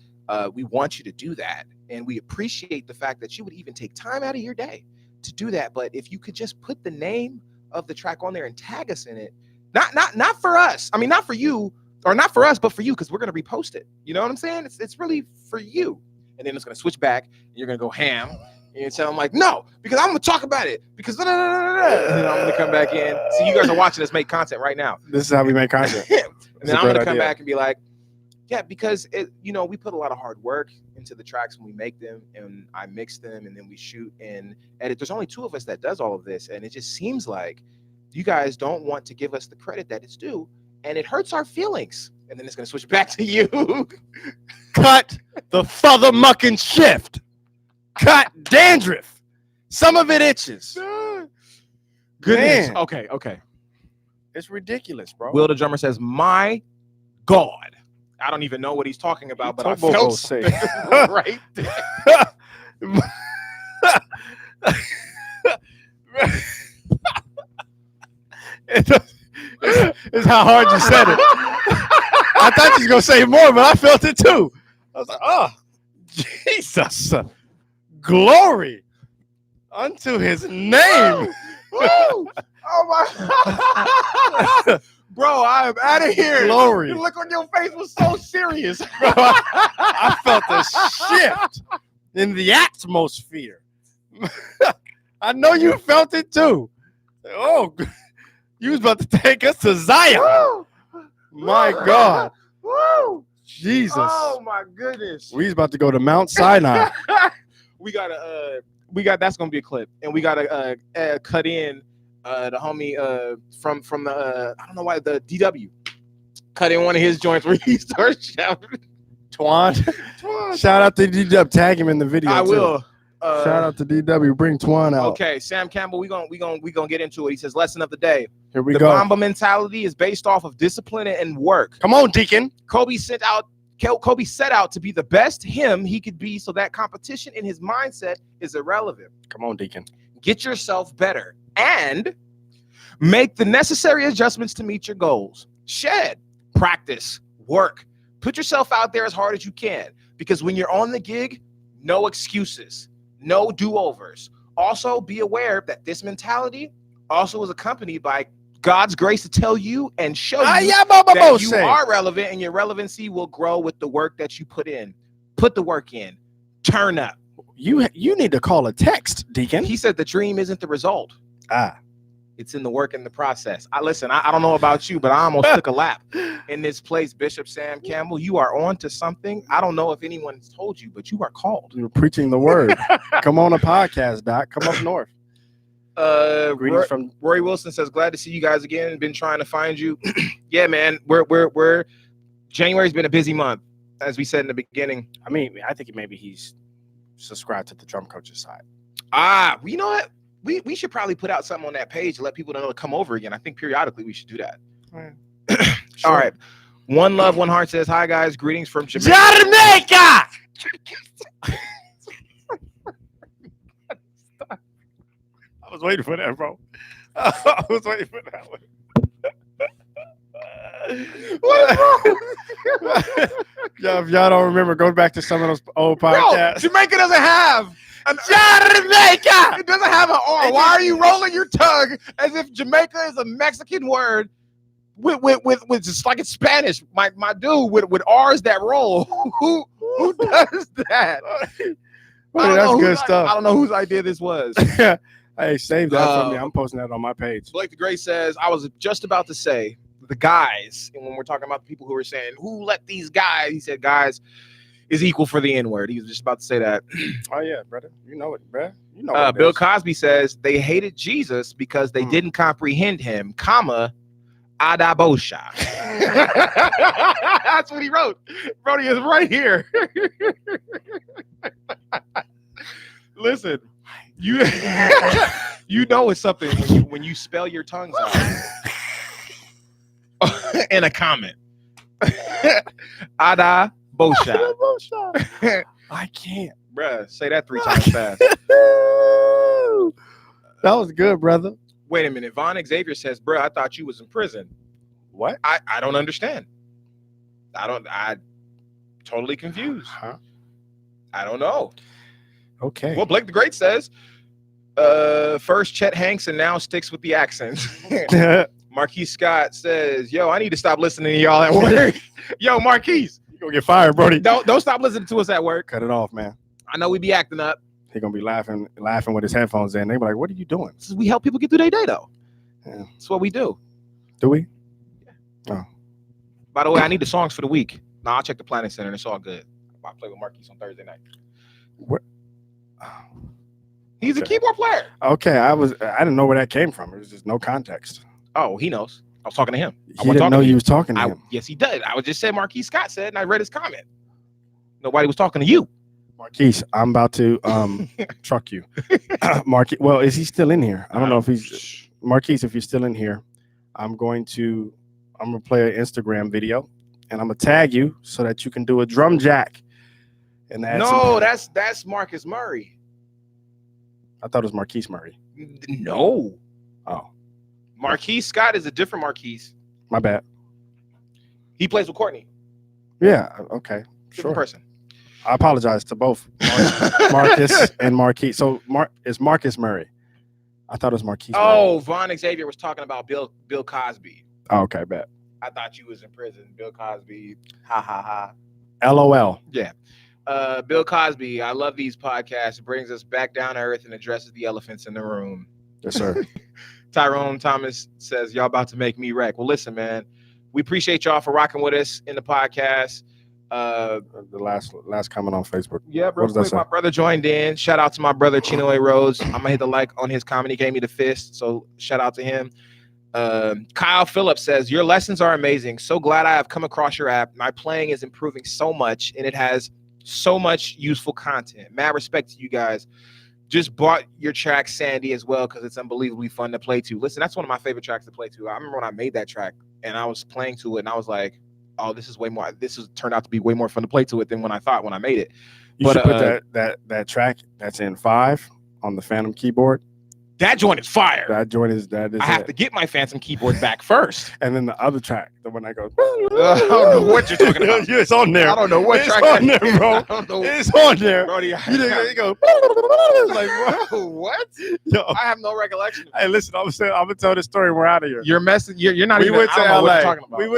we want you to do that. And we appreciate the fact that you would even take time out of your day to do that. But if you could just put the name of the track on there and tag us in it, not for us. I mean, not for you or not for us, but for you, because we're going to repost it. You know what I'm saying? It's really for you. And then it's going to switch back and you're going to go ham. And so I'm like, no, because I'm going to talk about it. Because and then I'm going to come back in. So you guys are watching us make content right now. This is how we make content. And then I'm going to come back and be like, yeah, because we put a lot of hard work into the tracks when we make them, and I mix them, and then we shoot and edit. There's only 2 of us that does all of this, and it just seems like you guys don't want to give us the credit that it's due, and it hurts our feelings. And then it's going to switch back to you. Cut the further mucking shift. Cut dandruff. Some of it itches. Goodness. Okay. It's ridiculous, bro. Will the drummer says, my God. I don't even know what he's talking about, but I felt something right there. It's how hard you said it. I thought you was going to say more, but I felt it too. I was like, oh, Jesus. Glory unto his name. Woo! Oh my bro, I'm out of here. Glory. The look on your face was so serious. Bro, I felt a shift in the atmosphere. I know you felt it too. Oh, you was about to take us to Zion. Woo! My God. Woo! Jesus. Oh my goodness. We was about to go to Mount Sinai. That's gonna be a clip, and we gotta cut in the homie from the I don't know why, the DW. Cut in one of his joints where he starts shouting. Twan. Shout out to DW. Tag him in the video. I too. will. Shout out to DW. Bring Twan out. Okay, Sam Campbell, we gonna get into it. He says, lesson of the day. Here we The go. Mamba mentality is based off of discipline and work. Come on, Deacon. Kobe set out to be the best him he could be, so that competition in his mindset is irrelevant. Come on, Deacon. Get yourself better and make the necessary adjustments to meet your goals. Shed, practice, work. Put yourself out there as hard as you can, because when you're on the gig, no excuses, no do-overs. Also, be aware that this mentality also is accompanied by God's grace to tell you and show you that you are relevant, and your relevancy will grow with the work that you put in. Put the work in. Turn up. You need to call a text, Deacon. He said the dream isn't the result. It's in the work and the process. I don't know about you, but I almost took a lap in this place. Bishop Sam Campbell, you are on to something. I don't know if anyone's told you, but you are called. You're preaching the word. Come on a podcast, Doc. Come up north. Greetings from Roy Wilson says, glad to see you guys again. Been trying to find you. Yeah, man. We're January's been a busy month, as we said in the beginning. I mean, I think maybe he's subscribed to the Drum Coaches side. You know what? We should probably put out something on that page to let people know to come over again. I think periodically we should do that. Sure. All right. One Love, One Heart says, hi guys, greetings from Jamaica. I was waiting for that, bro. I was waiting for that one. What is wrong? Yo, if y'all don't remember, go back to some of those old podcasts. Bro, Jamaica doesn't have Jamaica. It doesn't have an R. Why are you rolling your tongue as if Jamaica is a Mexican word with just like it's Spanish? My dude, with R's that roll. Who does that? Well, that's good stuff. I don't know whose idea this was. Hey, save that for me. I'm posting that on my page. Blake the Great says, I was just about to say the guys, and when we're talking about the people who are saying, who let these guys, he said guys is equal for the N-word. He was just about to say that. Oh, yeah, brother. You know it, bro. You know what Bill Cosby says they hated Jesus because they didn't comprehend him, comma, Adabosha. That's what he wrote. Brody is right here. Listen, you know it's something when you spell your tongues out in a comment. Adabosha. I can't. Bruh, say that 3 times fast. That was good, brother. Wait a minute. Von Xavier says, bruh, I thought you was in prison. What? I don't understand. I totally confused. Huh? I don't know. Okay. Well, Blake the Great says, first Chet Hanks and now sticks with the accents. Marquise Scott says, yo, I need to stop listening to y'all at work. Yo, Marquise. You're going to get fired, Brody. Don't stop listening to us at work. Cut it off, man. I know we be acting up. He's going to be laughing with his headphones in. They be like, what are you doing? We help people get through their day, though. Yeah. That's what we do. Do we? Yeah. Oh. By the way, I need the songs for the week. No, I'll check the Planning Center, and it's all good. I'll play with Marquise on Thursday night. What? He's a keyboard player. Okay, I didn't know where that came from. It was just no context. Oh, he knows. I was talking to him. He didn't know you was talking to him. Yes, he did. I was just saying Marquise Scott said, and I read his comment. Nobody was talking to you. Marquise, I'm about to truck you. Marquise, well, is he still in here? I don't know if he's Marquise. If you're still in here, I'm gonna play an Instagram video, and I'm gonna tag you so that you can do a drum jack. And that's Marcus Murray. I thought it was Marquise Murray. No. Oh. Marquise Scott is a different Marquise. My bad. He plays with Courtney. Yeah. Okay. Different person. I apologize to both Marcus and Marquise. So it's Marcus Murray. I thought it was Marquise. Oh, Murray. Von Xavier was talking about Bill Cosby. Oh, okay, bet. I thought you was in prison. Bill Cosby. Ha ha ha. LOL. Yeah. Bill Cosby, I love these podcasts. It brings us back down to earth and addresses the elephants in the room. Yes, sir. Tyrone Thomas says, y'all about to make me wreck. Well, listen, man, we appreciate y'all for rocking with us in the podcast. The last comment on Facebook. Yeah, real quick, my brother joined in. Shout out to my brother Chino A. Rhodes. I'm gonna hit the like on his comment. He gave me the fist, so shout out to him. Kyle Phillips says, your lessons are amazing. So glad I have come across your app. My playing is improving so much, and it has so much useful content. Mad respect to you guys. Just bought your track Sandy as well because it's unbelievably fun to play to. Listen, that's one of my favorite tracks to play to. I remember when I made that track and I was playing to it and I was like, oh, this has turned out to be way more fun to play to it than when I thought when I made it. You should put that track that's in 5 on the Phantom keyboard. That joint is fire. That is I have to get my Phantom keyboard back first. And then the other track, the one that goes. I don't know what you're talking about. It's on there. I don't know what it's track on there, bro. I don't know. It's on there. Brody, You go. Like what? Yo. I have no recollection. Hey, listen, I'm gonna tell this story. We're out of here. You're messing. You're not We even. went to I don't know LA. what you're talking about. We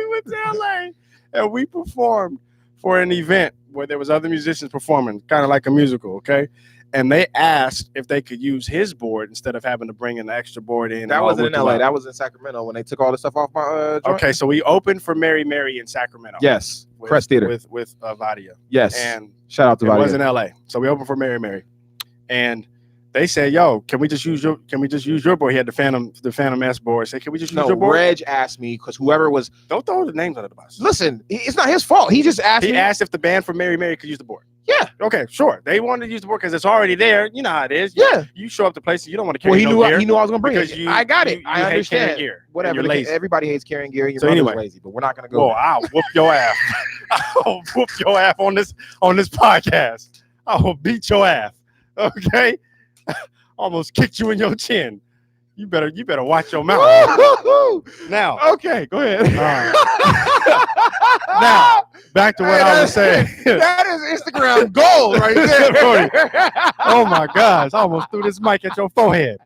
went to LA, and we performed for an event where there was other musicians performing, kind of like a musical. Okay. And they asked if they could use his board instead of having to bring an extra board in. That wasn't in LA. That was in Sacramento when they took all the stuff off my joint. Okay, so we opened for Mary Mary in Sacramento. Yes. Crest Theater. With Vadia. Yes. And shout out to Vadia. It was in LA. So we opened for Mary Mary. And they said, yo, can we just use your board? He had the Phantom S board. Say, can we just use your board? Reg asked me because whoever was. Don't throw the names under the bus. Listen, it's not his fault. He just asked me. He asked if the band for Mary Mary could use the board. Yeah. Okay, sure. They wanted to use the board because it's already there. You know how it is. Yeah. You show up to places you don't want to carry gear. He knew I was gonna bring because it. I got it. I understand. Gear. Whatever. You're lazy. Everybody hates carrying gear. You're lazy, but we're not gonna go. Whoa! I'll whoop your ass. I'll whoop your ass on this podcast. I'll beat your ass. Okay. Almost kicked you in your chin. You better watch your mouth. Now. Okay, go ahead. Now, back to what I was saying. That is Instagram gold right there. Oh my gosh, I almost threw this mic at your forehead.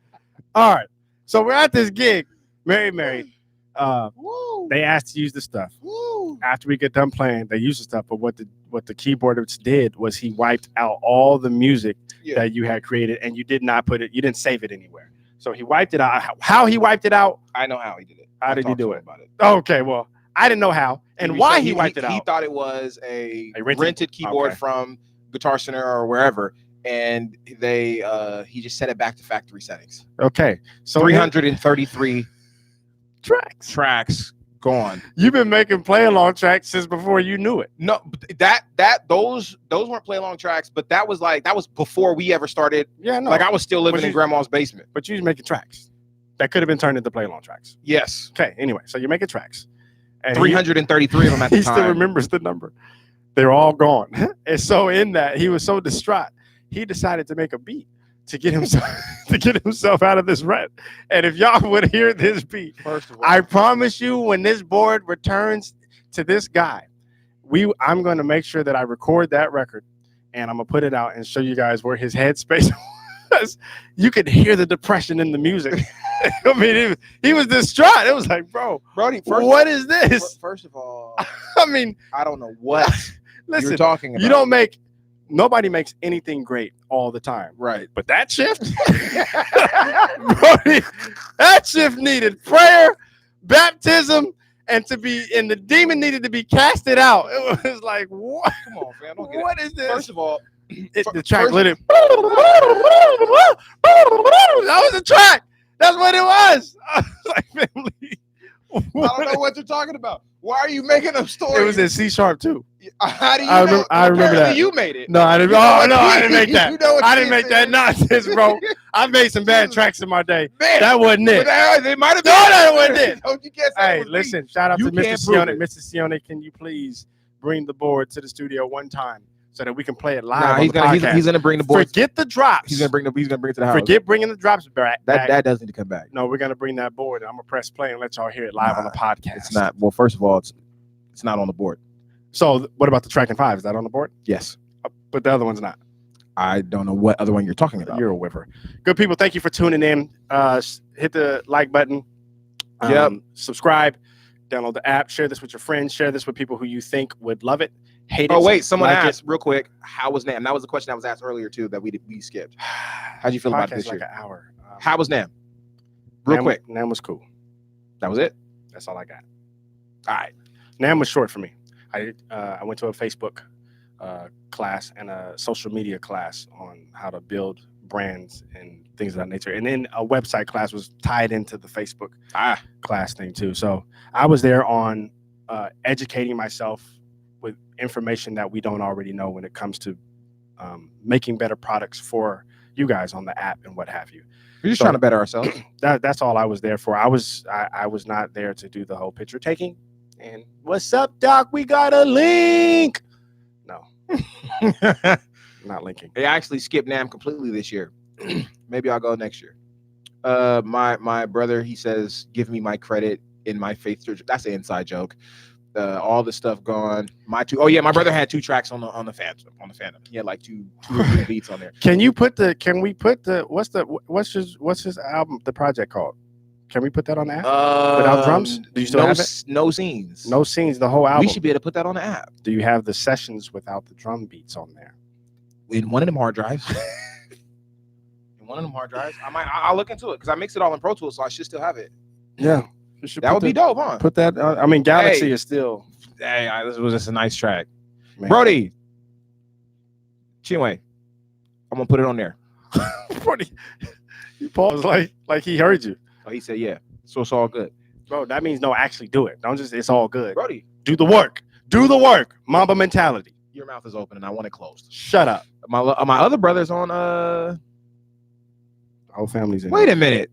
All right. So we're at this gig, Mary Mary. They asked to use the stuff. After we get done playing, they used the stuff. But what the keyboardist did was he wiped out all the music that you had created, and you did not put it. You didn't save it anywhere. So he wiped it out. How he wiped it out? I know how he did it. How did he do it? About it? Okay, well, I didn't know how and why he wiped it out. He thought it was a rented keyboard from Guitar Center or wherever, and he just set it back to factory settings. Okay, so 333 tracks gone. You've been making play along tracks since before you knew it. No, those weren't play along tracks, but that was before we ever started. Yeah, no. Like I was still living in grandma's basement. But you was making tracks that could have been turned into play along tracks. Yes. Okay. Anyway, so you're making tracks. And 333 of them at the time. He still remembers the number. They're all gone. And so in that, he was so distraught, he decided to make a beat to get himself out of this rut. And if y'all would hear this beat, first of all, I promise you, when this board returns to this guy, I'm going to make sure that I record that record and I'm gonna put it out and show you guys where his headspace was. You could hear the depression in the music. I mean, he was distraught. It was like, Brody, what is this? First of all, I mean, I don't know what you're talking about. Nobody makes anything great all the time. Right. But that shift, Brody, that shift needed prayer, baptism, and the demon needed to be casted out. It was like, what? Come on, fam. What is this? First of all, the track lit it. That was the track. That's what it was. I was like, family. I don't know what you're talking about. Why are you making up stories? It was in C sharp too. How do you know? I remember that. You made it. No, I didn't. I didn't make that. I didn't make that is. Nonsense, bro. I made some bad tracks in my day. Man, that wasn't it. They might have been. No, that wasn't it. Don't you guess? Hey, listen. Shout out to Mr. Sione. Mr. Sione, can you please bring the board to the studio one time so that we can play it live? He's gonna bring the board. Forget the drops. He's gonna bring it to the house. Forget bringing the drops back. That does need to come back. No, we're gonna bring that board. And I'm gonna press play and let y'all hear it live on the podcast. It's not. Well, first of all, it's not on the board. So what about the track and 5? Is that on the board? Yes. But the other one's not. I don't know what other one you're talking about. You're a whipper. Good people, thank you for tuning in. Hit the like button. Yep. Subscribe. Download the app. Share this with your friends. Share this with people who you think would love it. Hate it. Oh wait, someone like asked real quick. How was NAM? That was the question that was asked earlier too that we skipped. How'd you feel about it this year? Like an hour. How was NAM? Real quick. NAM was cool. That was it. That's all I got. All right. NAM was short for me. I went to a Facebook class and a social media class on how to build brands and things of that nature. And then a website class was tied into the Facebook class thing too. So I was there on educating myself with information that we don't already know when it comes to making better products for you guys on the app and what have you. We're just trying to better ourselves. That's all I was there for. I was not there to do the whole picture taking. And what's up, Doc? We got a link. No, not linking. They actually skipped NAM completely this year. Maybe I'll go next year. My brother, he says, give me my credit in my faith church. That's an inside joke. All the stuff gone. My brother had 2 tracks on the Phantom. He had like two or 3 beats on there. Can we put the what's his album, the project called? Can we put that on the app without drums? Do you still have it? No scenes. No scenes. The whole album. We should be able to put that on the app. Do you have the sessions without the drum beats on there? In one of them hard drives. I'll look into it because I mix it all in Pro Tools, so I should still have it. Yeah. That would be dope, huh? Put that. I mean, Galaxy is still. Hey, this was just a nice track. Man. Brody. Chinwe. I'm gonna put it on there. Brody, you paused like he heard you. Oh, he said, yeah. So it's all good. Bro, that means no, actually do it. Don't just, it's all good. Brody. Do the work. Do the work. Mamba mentality. Your mouth is open and I want it closed. Shut up. My other brother's on The whole family's in. Wait a minute.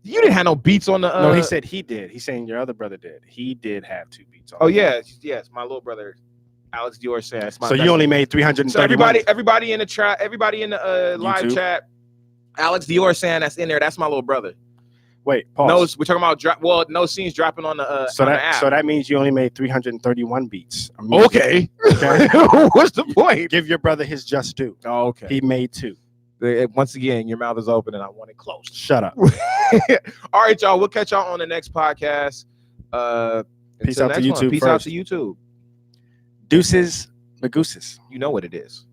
You didn't have no beats on the No, he said he did. He's saying your other brother did. He did have 2 beats on. Oh yeah, yes, my little brother, Alex Dior said. So you only made 330. So everybody in the chat, everybody in the live YouTube? chat, Alex Dior saying that's in there. That's my little brother. Wait, pause. We're talking about no scenes dropping on the so on that the app. So that means you only made 331 beats. Okay. What's the point? Give your brother his just due. Oh, okay. He made 2. Once again, your mouth is open and I want it closed. Shut up. All right, y'all. We'll catch y'all on the next podcast. Peace out to YouTube. Peace out to YouTube. Deuces, Magooses. You know what it is.